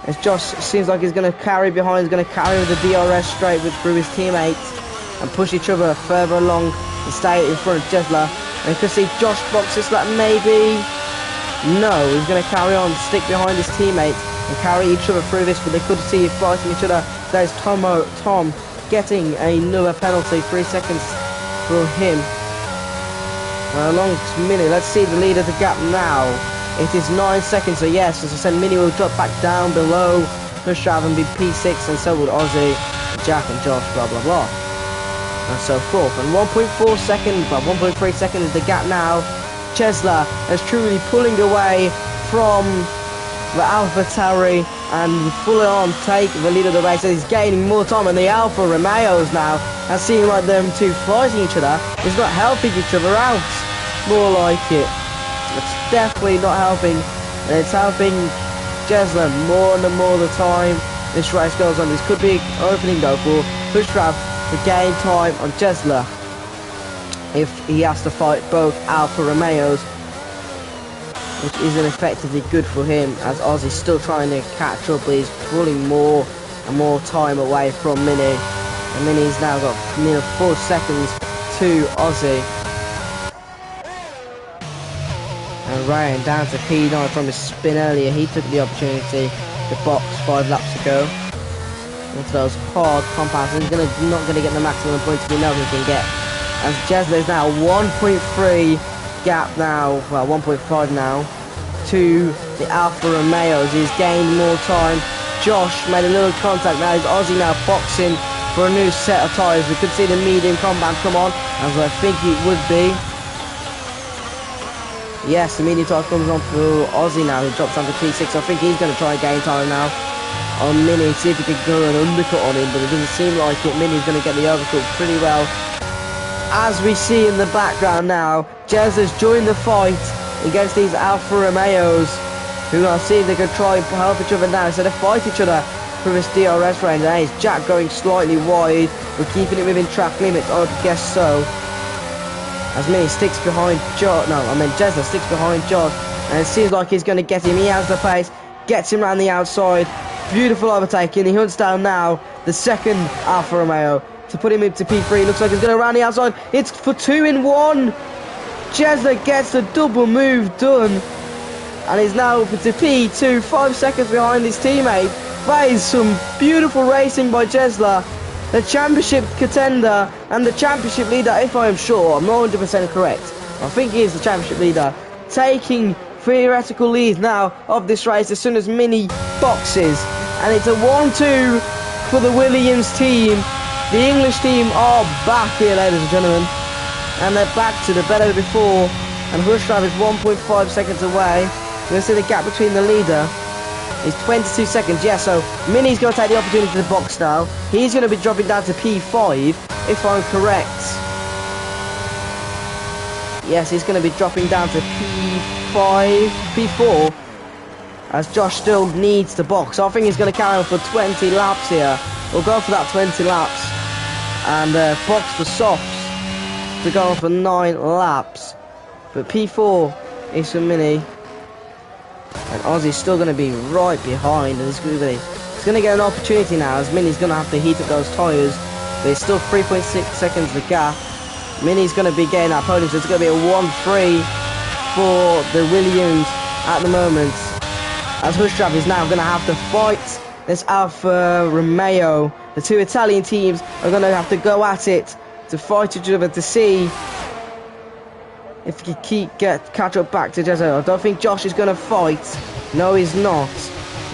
As Josh seems like he's going to carry behind, he's going to carry with the DRS straight through his teammates and push each other further along and stay in front of Jesler. And you can see Josh boxes that maybe, no, he's going to carry on, stick behind his teammates and carry each other through this, but they could see fighting each other. There's Tom getting another penalty, 3 seconds for him. Along to Mini, let's see the lead of the gap now. It is 9 seconds, so yes, as I said, Mini will drop back down below Hushrav and be P6, and so will Ozzy, Jack and Josh, blah blah blah. And so forth. And 1.4 seconds, but 1.3 seconds is the gap now. Jesler is truly pulling away from the AlphaTauri and full on take the lead of the race. He's gaining more time, and the Alfa Romeos now are seeming like them two fighting each other. It's not helping each other out, more like it. It's definitely not helping, and it's helping Jesler more and more the time this race goes on. This could be opening though for Hushrav to gain time on Jesler if he has to fight both Alfa Romeos, which isn't effectively good for him, as Ozzy's still trying to catch up, but he's pulling more and more time away from Mini, and Mini's now got near 4 seconds to Ozzy. And Ryan down to P9 from his spin earlier. He took the opportunity to box 5 laps ago into those hard compounds. He's not going to get the maximum points we know he can get. As Jesler is now 1.3 gap now, well 1.5 now, to the Alfa Romeos. He's gained more time. Josh made a little contact. Now is Ozzy now boxing for a new set of tyres. We could see the medium compound come on, as I think it would be. Yes, the medium tyre comes on for Ozzy now. He drops down to P6. I think he's going to try and gain time now on Mini, see if he can go an undercut on him, but it doesn't seem like it. Mini's going to get the overcut pretty well. As we see in the background now, Jesler's joined the fight against these Alfa Romeos, who are see if they can try and help each other now instead of fight each other for this DRS range. And it's Jack going slightly wide. We're keeping it within track limits, I would guess so. As Mini sticks behind Josh. No, I mean Jesler sticks behind Josh. And it seems like he's going to get him. He has the pace. Gets him around the outside. Beautiful overtaking. He hunts down now the second Alfa Romeo to put him into P3. Looks like he's going to round the outside. It's for 2 in 1. Jesler gets the double move done. And he's now up into P2. 5 seconds behind his teammate. That is some beautiful racing by Jesler. The championship contender and the championship leader, if I am sure. I'm not 100% correct. I think he is the championship leader. Taking theoretical lead now of this race as soon as Mini boxes. And it's a 1-2 for the Williams team. The English team are back here, ladies and gentlemen. And they're back to the better before. And Hushrav is 1.5 seconds away. You're going to see the gap between the leader is 22 seconds. Yeah, so Mini's going to take the opportunity to box now. He's going to be dropping down to P5, if I'm correct. Yes, he's going to be dropping down to P5, P4, as Josh still needs to box. So I think he's going to carry on for 20 laps here. We'll go for that 20 laps. And box for softs to go on for 9 laps. But P4 is for Mini. And Ozzy's still going to be right behind. And he's going to get an opportunity now, as Mini's going to have to heat up those tyres. But it's still 3.6 seconds the gap. Mini's going to be getting that podium, so it's going to be a 1-3 for the Williams at the moment. As Hushrav is now going to have to fight this Alfa Romeo. The two Italian teams are going to have to go at it to fight each other to see if he can catch up back to Jesser. I don't think Josh is going to fight. No, he's not.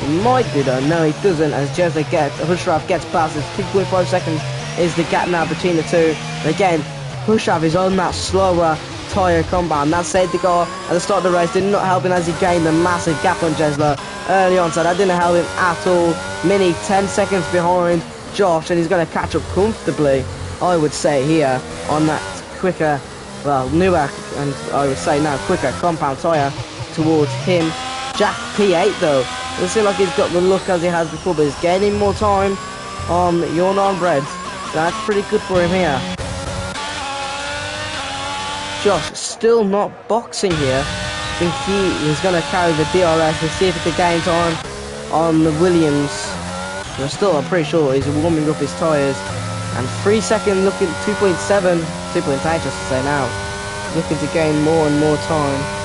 He might do though. No, he doesn't. As Hushrav gets past, it's 2.5 seconds is the gap now between the two. And again, Hushrav is on that slower tyre compound. That saved the car at the start of the race. Did not help him as he gained a massive gap on Jesler early on. So that didn't help him at all. Mini 10 seconds behind Josh, and he's going to catch up comfortably, I would say, here on that quicker, well, newer, and I would say now quicker compound tyre towards him. Jack P8 though. Doesn't seem like he's got the look as he has before, but he's gaining more time on your non-bread. That's pretty good for him here. Josh still not boxing here. I think he is going to carry the DRS and see if he can gain time on the Williams. But still, I'm pretty sure he's warming up his tyres. And 3 seconds looking 2.7, 2.8 just to say now. Looking to gain more and more time.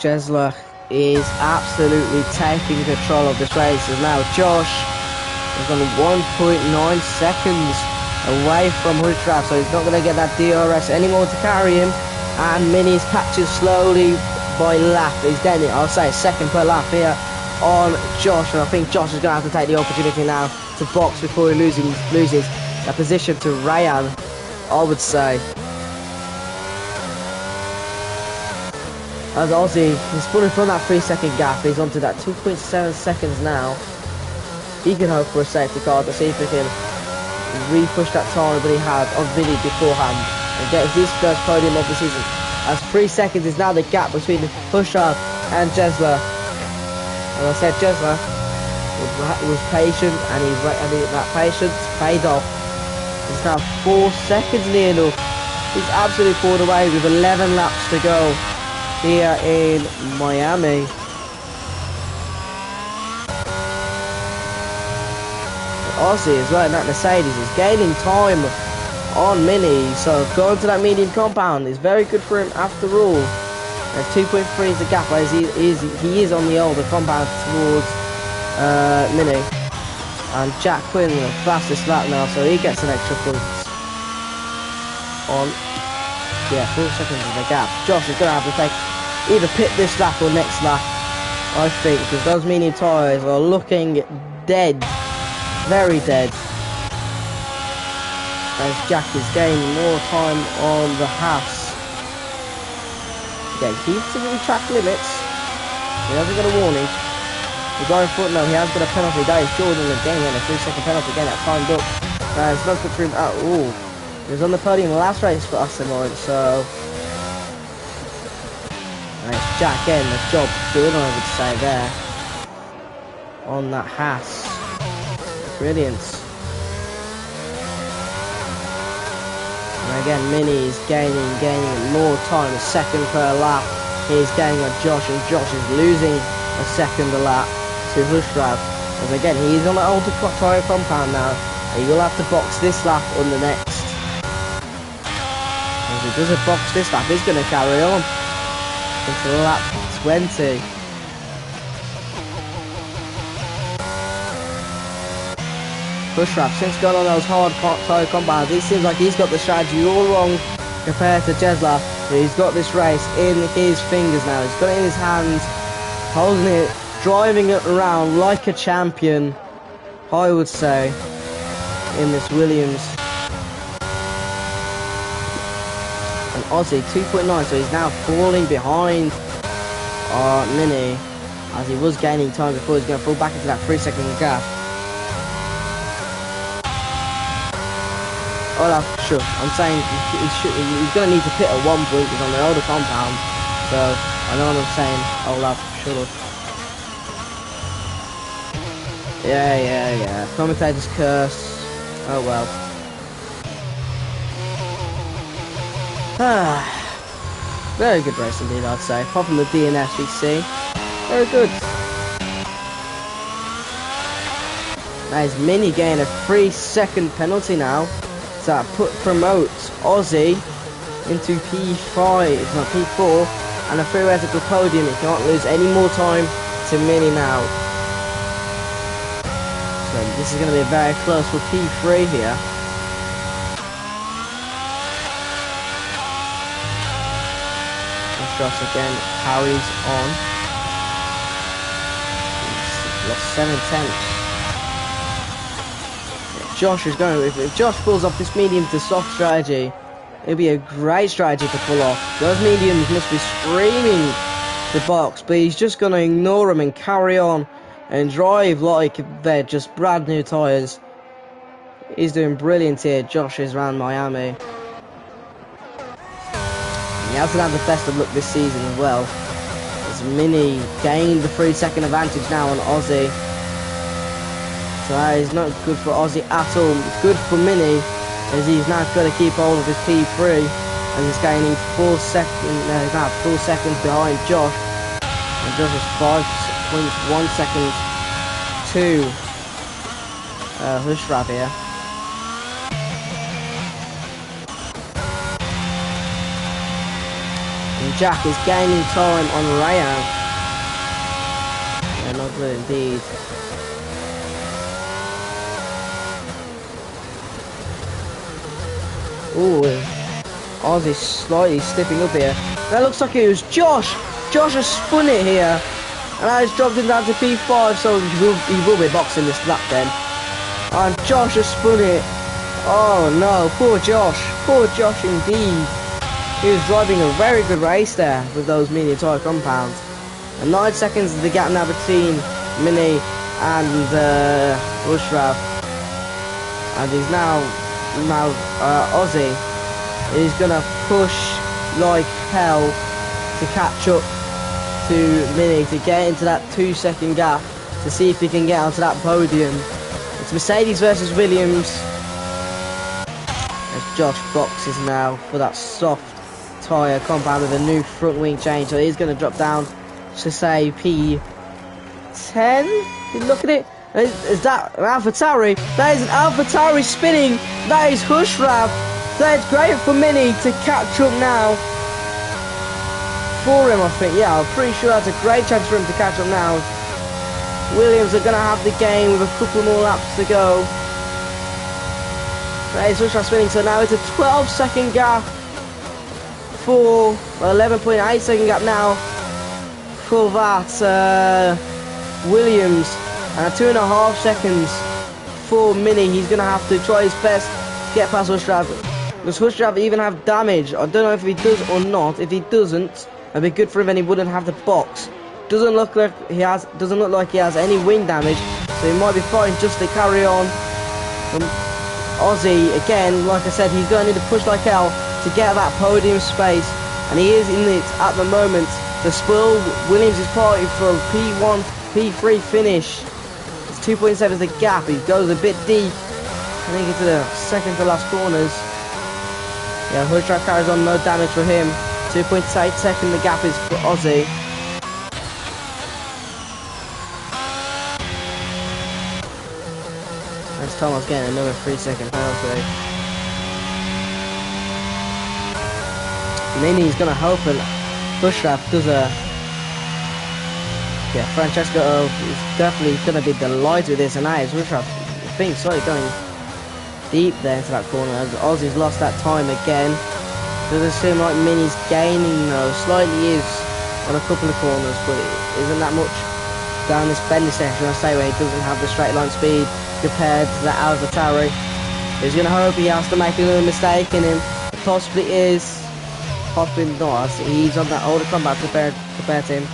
Jesler is absolutely taking control of this race, and now Josh is on 1.9 seconds away from Hushrav, so he's not going to get that DRS anymore to carry him. And Mini's catching slowly by lap. He's getting it, I'll say, second per lap here on Josh, and I think Josh is going to have to take the opportunity now to box before he loses a position to Ryan, I would say. As Ozzy is pulling from that 3 second gap, he's onto that 2.7 seconds now. He can hope for a safety car to see if he can re-push that time that he had on Vinny beforehand and get his first podium of the season. As 3 seconds is now the gap between Hushrav and Jesler. As I said, Jesler was patient, and that patience paid off. It's now 4 seconds near enough. He's absolutely pulled away with 11 laps to go here in Miami. Ozzy is right in that Mercedes. He's gaining time on Mini, so going to that medium compound is very good for him after all. There's 2.3 is the gap as he is on the older compound towards Mini. And Jack Quinn the fastest lap now, so he gets an extra point on 4 seconds of the gap. Josh is going to have to take either pit this lap or next lap, I think, because those medium tyres are looking dead Very dead. As Jack is gaining more time on the Haas. Again, keeps to the track limits. He hasn't got a warning. The guy in front, no, he has got a penalty. That is Jordan again, and a 3-second penalty again. That timed up. It's not good for him at all. He was on the podium last race for Aston Martin, so. And it's Jack again, the job done, I would say, there. On that Haas. Brilliant. And again, Mini is gaining more time, a second per lap. He's gaining on Josh, and Josh is losing a second a lap to Hushrav. As again, he's on the older tyre compound now. He will have to box this lap on the next. As he doesn't box this lap, he's going to carry on into lap 20. Hushrav, since gone on those hard tyre compounds, it seems like he's got the strategy all wrong compared to Jesla. He's got this race in his fingers now. He's got it in his hands, holding it, driving it around like a champion, I would say, in this Williams. And Aussie 2.9, so he's now falling behind Mini, as he was gaining time before. He's going to fall back into that 3-second gap. Olaf, sure, I'm saying he's going to need to pit at one point. He's on the older compound, so I know what I'm saying. Olaf, shut up. Yeah. Commentators curse. Oh well. Very good race indeed, I'd say. Apart from the DNS we see. Very good. Now his Mini gain a 3-second penalty now. So that promotes Aussie into P5, not P4, and a theoretical podium. He can't lose any more time to Mini now. So this is going to be very close for P3 here. Josh again carries on. He's lost 7/10. Josh is going, if Josh pulls off this medium to soft strategy, it'll be a great strategy to pull off. Those mediums must be screaming the box, but he's just going to ignore them and carry on and drive like they're just brand new tyres. He's doing brilliant here. Josh is around Miami. He hasn't had the best of luck this season as well. As Mini gained the 3-second advantage now on Aussie. So that is not good for Aussie at all. It's good for Mini, as he's now got to keep hold of his P3, and he's gaining 4 seconds. He's now 4 seconds behind Josh, and Josh is 5.1 seconds to Hushrav here. And Jack is gaining time on Rayan. Yeah, not good indeed. Ooh, Ozzy's slightly slipping up here. That looks like it was Josh. Josh has spun it here, and I just dropped him down to P5, so he will be boxing this lap then. And Josh has spun it. Oh no, poor Josh indeed. He was driving a very good race there with those medium tyre compounds. And 9 seconds is the gap now between Mini and Hushrav. And he's now Aussie is gonna push like hell to catch up to Mini, to get into that 2-second gap, to see if he can get onto that podium. It's Mercedes versus Williams, as Josh boxes now for that soft tyre compound with a new front wing change. So he's going to drop down to say P10. Look at it. Is that an AlphaTauri? That is an AlphaTauri spinning. That is Hushrav. That is great for Mini to catch up now. For him, I think. Yeah, I'm pretty sure that's a great chance for him to catch up now. Williams are going to have the game with a couple more laps to go. That is Hushrav spinning. So now it's a 12-second gap for 11.8 second gap now for that Williams. And 2.5 seconds for Mini. He's going to have to try his best to get past Hushrav. Does Hushrav even have damage? I don't know if he does or not. If he doesn't, it'd be good for him and he wouldn't have the box. Doesn't look like he has any wind damage, so he might be fine just to carry on. Ozzy, again, like I said, he's going to need to push like hell to get that podium space, and he is in it at the moment to spoil Williams' party for a P1, P3 finish. It's 2.7 is the gap. He goes a bit deep, I think, into the second to last corners. Yeah, Hushrav carries on, no damage for him. 2.8 second the gap is for Ozzy. As Thomas getting another 3-second penalty. Mini's gonna hope that Hushrav does a... Yeah, Francesco is definitely gonna be delighted with this, and now is Hushrav, I think, sorry, going deep there into that corner. As Ozzy's lost that time again. Doesn't seem like Mini's gaining though, slightly is on a couple of corners, but it isn't that much down this bendy section, I say, where he doesn't have the straight line speed compared to the AlphaTauri. He's going to hope he has to make a little mistake, and him possibly is, possibly not. He's on that older combat compared to him.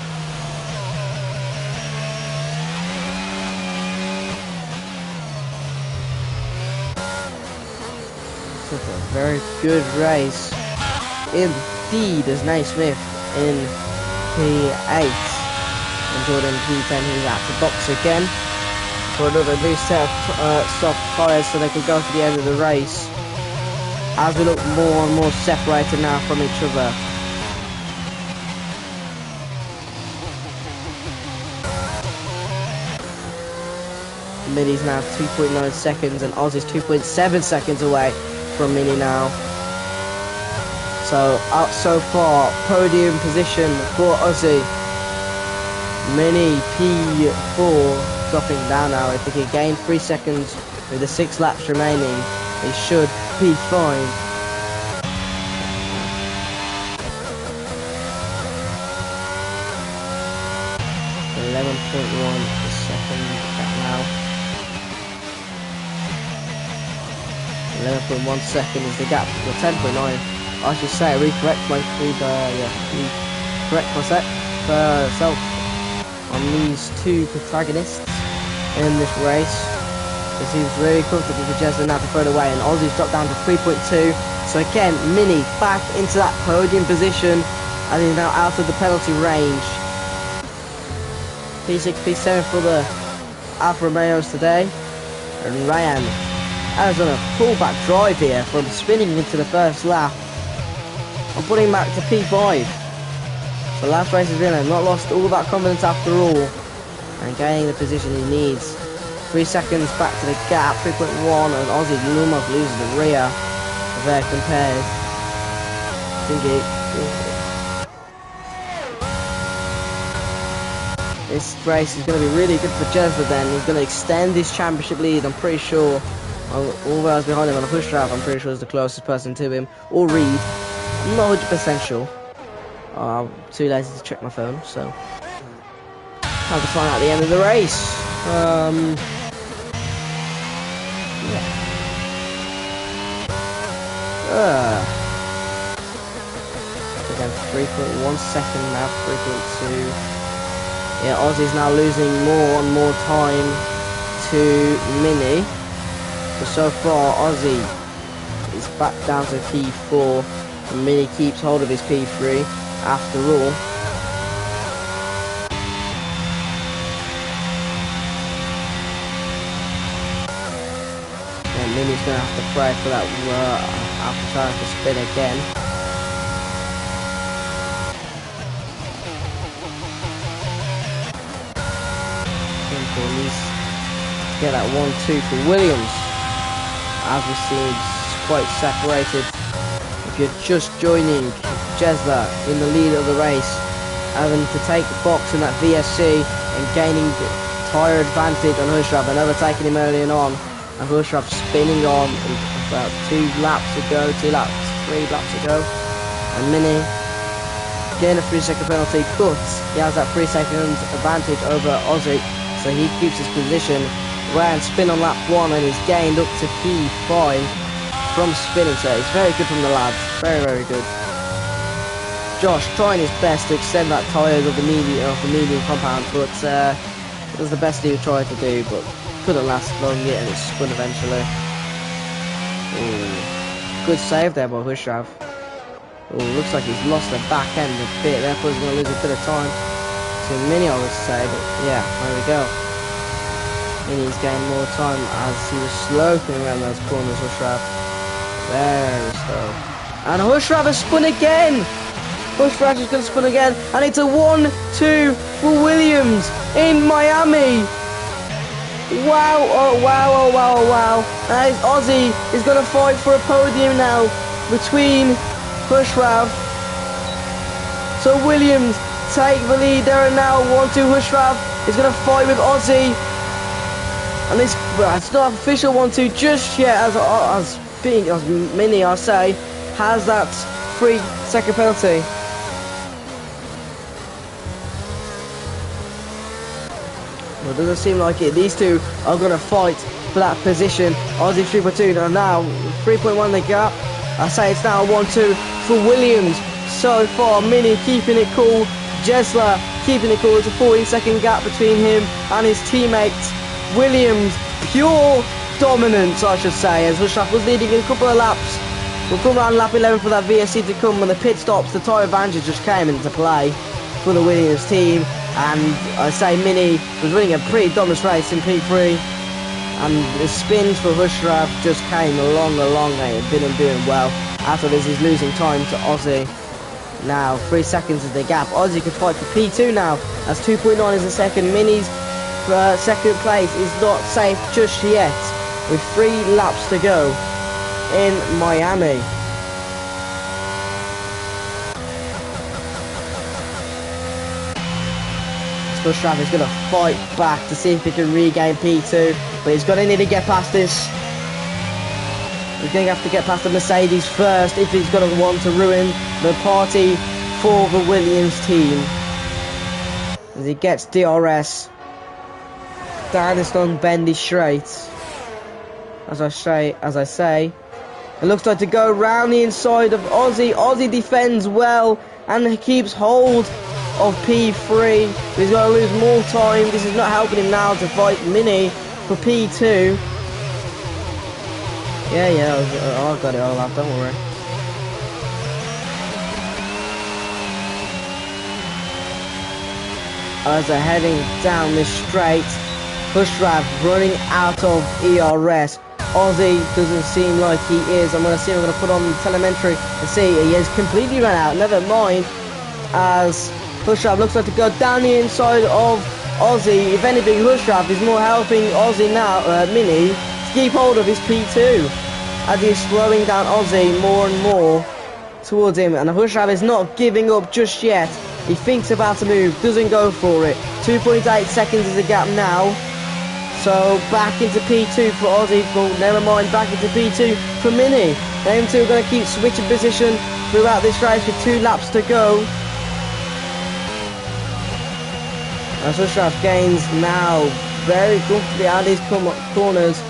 Such a very good race indeed, as Naismith in P8 and Jordan P10, who's at the box again for another new set of soft tyres so they can go to the end of the race, as we look more and more separated now from each other. Mini's now 2.9 seconds and Ozzy's 2.7 seconds away from Mini now. So up so far, podium position for Ozzy. Mini P4 dropping down now. If he can gain 3 seconds with the 6 laps remaining, he should be fine. .1 second now. 11.1 second is the gap. Well, 10.9. I should say, correct myself on these two protagonists in this race. It seems really comfortable for Jesler now to throw it away, and Ozzy's dropped down to 3.2. So again, Mini back into that podium position, and he's now out of the penalty range. P6, P7 for the Alfa Romeos today, and Ryan has done a pullback drive here from spinning into the first lap. I'm putting him back to P5. The last race is winner, not lost all that confidence after all, and gaining the position he needs. 3 seconds back to the gap, 3.1, and Ozzy almost loses the rear there compared. This race is going to be really good for Jesler then. He's going to extend his championship lead, I'm pretty sure. All those behind him on a push drive, I'm pretty sure is the closest person to him. Or Reed. I'm not 100% sure. I'm too lazy to check my phone, so I'll have to find out at the end of the race. Again, 3.1 second now, 3.2. Yeah, Ozzy's now losing more and more time to Mini. But so far, Ozzy is back down to P4, and Mini keeps hold of his P3 after all. And Mini's going to have to pray for that after trying to spin again. Get that 1-2 for Williams, as we see quite separated. If you're just joining, Jesler in the lead of the race, having to take the box in that VSC and gaining the tyre advantage on Hushrav and overtaking him early on, and Hushrav spinning on about 3 laps ago, and Mini getting a 3-second penalty, but he has that 3 seconds advantage over Ozzy, so he keeps his position ran spin on lap 1 and he's gained up to P5 from spinning, so it's very good from the lads, very, very good. Josh trying his best to extend that tyre of the medium compound, but it was the best he tried to do, but couldn't last long yet and it spun eventually. Ooh. Good save there by Hushrav. Oh, looks like he's lost the back end a bit, therefore he's going to lose a bit of time to Mini, I would say, but yeah, there we go. Mini's gained more time as he was sloping around those corners, Hushrav. Very slow. And Hushrav has spun again! Hushrav is going to spin again, and it's a 1-2 for Williams in Miami. Wow, oh wow, oh wow, oh wow. And Ozzy is going to fight for a podium now between Hushrav. So Williams take the lead there and now. 1-2 Hushrav is going to fight with Ozzy. And it's not official 1-2 just yet, as Mini, I say, has that 3-second penalty. Well, it doesn't seem like it. These two are going to fight for that position. Ozzy 3.2 now 3.1 the gap. I say it's now 1-2 for Williams so far. Mini keeping it cool. Jesler keeping it cool. It's a 14-second gap between him and his teammates. Williams, pure dominance, I should say, as Hushrav was leading in a couple of laps. We'll come around lap 11 for that VSC to come. When the pit stops, the tyre advantage just came into play for the Williams team. And I say Mini was running a pretty dominant race in P3. And the spins for Hushrav just came along and had been doing well. After this, he's losing time to Ozzy. Now, 3 seconds is the gap. Ozzy could fight for P2 now, as 2.9 is the second. Mini's second place is not safe just yet, with 3 laps to go in Miami. Hushrav is going to fight back to see if he can regain P2, but he's going to need to get past this. He's going to have to get past the Mercedes first if he's going to want to ruin the party for the Williams team. As he gets DRS down this long bendy straight. As I say, it looks like to go round the inside of Ozzy. Ozzy defends well and keeps hold of P3. He's got to lose more time. This is not helping him now to fight Mini for P2. Yeah, I've got it all up, don't worry. As they're heading down this straight, Hushrav running out of ERS. Ozzy doesn't seem like he is. I'm going to put on the telemetry and see he has completely run out. Never mind, as Hushrav looks like to go down the inside of Ozzy. If anything, Hushrav is more helping Ozzy now, Mini, to keep hold of his P2, as he's slowing down Ozzy more and more towards him. And Hushrav is not giving up just yet. He thinks about a move, doesn't go for it. 2.8 seconds is the gap now. So back into P2 for Ozzy, but never mind, back into P2 for Mini. Them two are going to keep switching position throughout this race with 2 laps to go. As Hushrav gains now very comfortably out of these corners.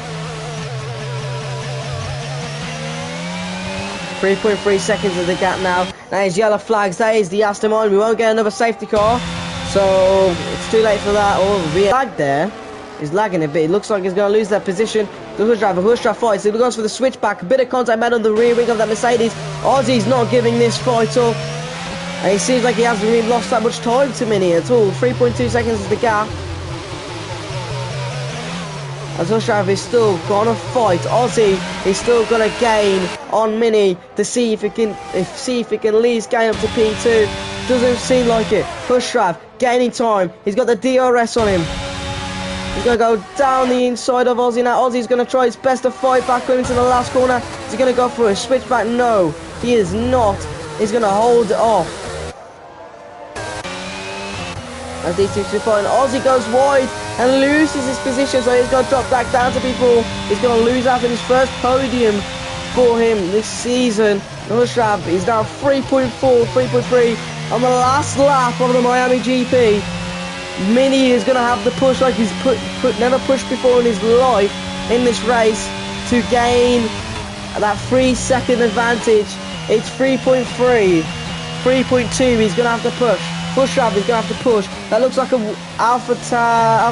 3.3 seconds of the gap now. Now his yellow flags, that is the Aston Martin. We won't get another safety car, so it's too late for that. Oh, the lag there is lagging a bit. It looks like he's going to lose that position. The Hushrav fights. He goes for the switchback. A bit of contact made on the rear wing of that Mercedes. Ozzy's not giving this fight up. And it seems like he hasn't really lost that much time to Mini at all. 3.2 seconds is the gap. As Hushrav is still gonna fight. Ozzy is still gonna gain on Mini to see if he can at least gain up to P2. Doesn't seem like it. Hushrav gaining time. He's got the DRS on him. He's gonna go down the inside of Ozzy now. Ozzy's gonna try his best to fight back into the last corner. Is he gonna go for a switchback? No, he is not. He's gonna hold it off. As these two fight, Ozzy goes wide and loses his position, so he's going to drop back down to P4. He's going to lose out in his first podium for him this season. Hushrav is now 3.4, 3.3 on the last lap of the Miami GP. Mini is going to have the push like he's never pushed before in his life in this race to gain that 3-second advantage. It's 3.3, 3.2. He's going to have to push. Push up, he's going to have to push. That looks like a Alfa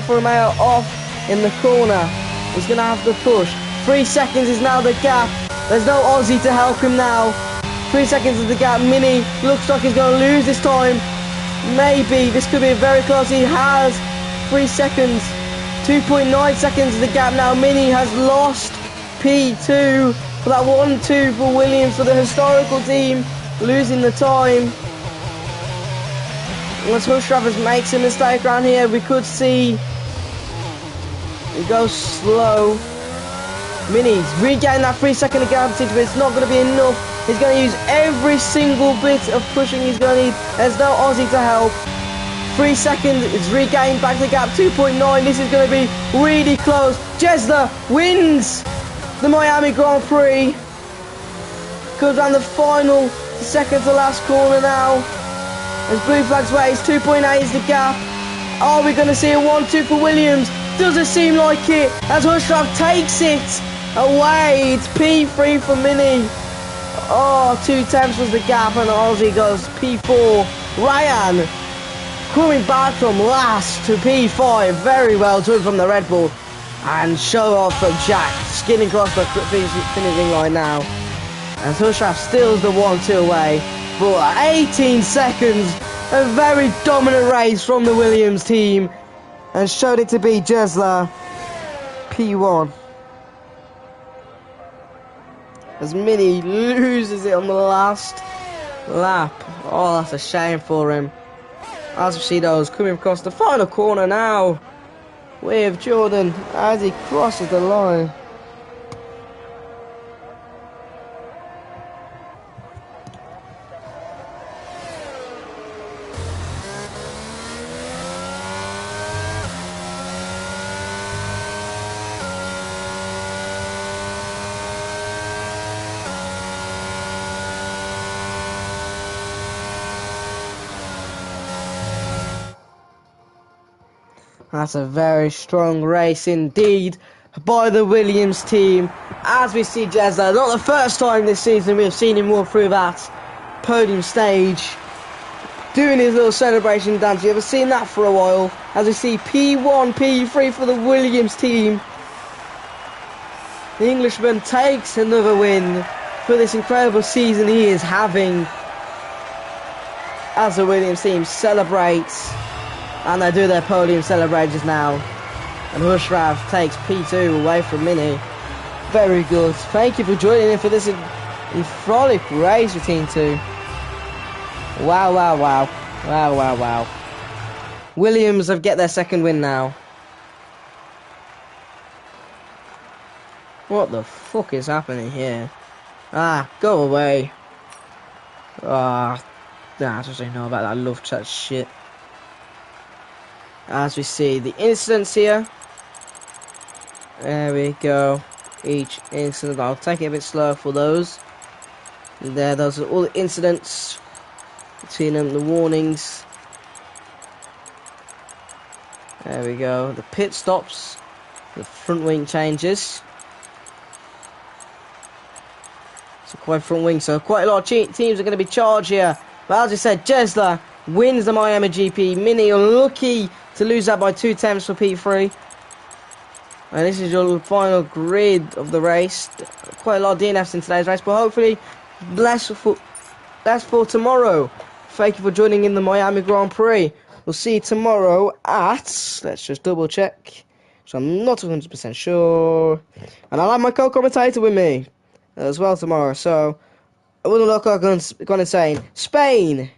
Romeo off in the corner. He's going to have to push. 3 seconds is now the gap. There's no Aussie to help him now. 3 seconds is the gap. Mini looks like he's going to lose this time. Maybe. This could be very close. He has 3 seconds. 2.9 seconds is the gap now. Mini has lost P2 for that 1-2 for Williams for the historical team. Losing the time. Once Hushravers makes a mistake around here, we could see it goes slow. Mini's regain that 3-second advantage, but it's not going to be enough. He's going to use every single bit of pushing he's going to need. There's no Aussie to help. 3 seconds, it's regained back to the gap, 2.9. This is going to be really close. Jesler wins the Miami Grand Prix. Goes down the final second to last corner now. As blue flags waits, 2.8 is the gap. Are we going to see a 1-2 for Williams? Doesn't seem like it, as Hushrav takes it away. It's P3 for Mini. Oh, 2 tenths was the gap, and Aussie goes P4. Ryan coming back from last to P5. Very well done from the Red Bull. And show off from Jack, skidding across the finishing line now. And Hushrav steals the 1-2 away. For 18 seconds, a very dominant race from the Williams team, and showed it to be Jesler P1. As Mini loses it on the last lap. Oh, that's a shame for him. As we see those coming across the final corner now with Jordan as he crosses the line. That's a very strong race indeed by the Williams team. As we see Jesler, not the first time this season we've seen him walk through that podium stage, doing his little celebration dance. You haven't seen that for a while. As we see P1, P3 for the Williams team. The Englishman takes another win for this incredible season he is having. As the Williams team celebrates. And they do their podium celebrations now. And Hushrav takes P2 away from Mini. Very good. Thank you for joining in for this frolic race with Team 2. Wow, wow, wow. Wow, wow, wow. Williams have get their second win now. What the fuck is happening here? Ah, go away. Ah, nah, I just don't know about that love chat shit. As we see the incidents here. There we go. Each incident, I'll take it a bit slower for those. There, those are all the incidents between them, the warnings. There we go. The pit stops, the front wing changes. So quite front wing, so quite a lot of teams are going to be charged here. But as I said, Jesler wins the Miami GP. Mini unlucky to lose that by 2 tenths for P3. And this is your final grid of the race. Quite a lot of DNFs in today's race, but hopefully less for tomorrow. Thank you for joining in the Miami Grand Prix. We'll see you tomorrow at, let's just double check, so I'm not 100% sure. And I'll have my co-commentator with me as well tomorrow, so I wouldn't look like I'm gone insane. Spain!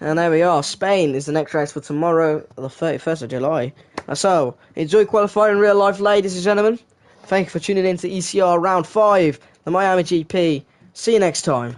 And there we are. Spain is the next race for tomorrow, the 31st of July. So, enjoy qualifying in real life, ladies and gentlemen. Thank you for tuning in to ECR Round 5, the Miami GP. See you next time.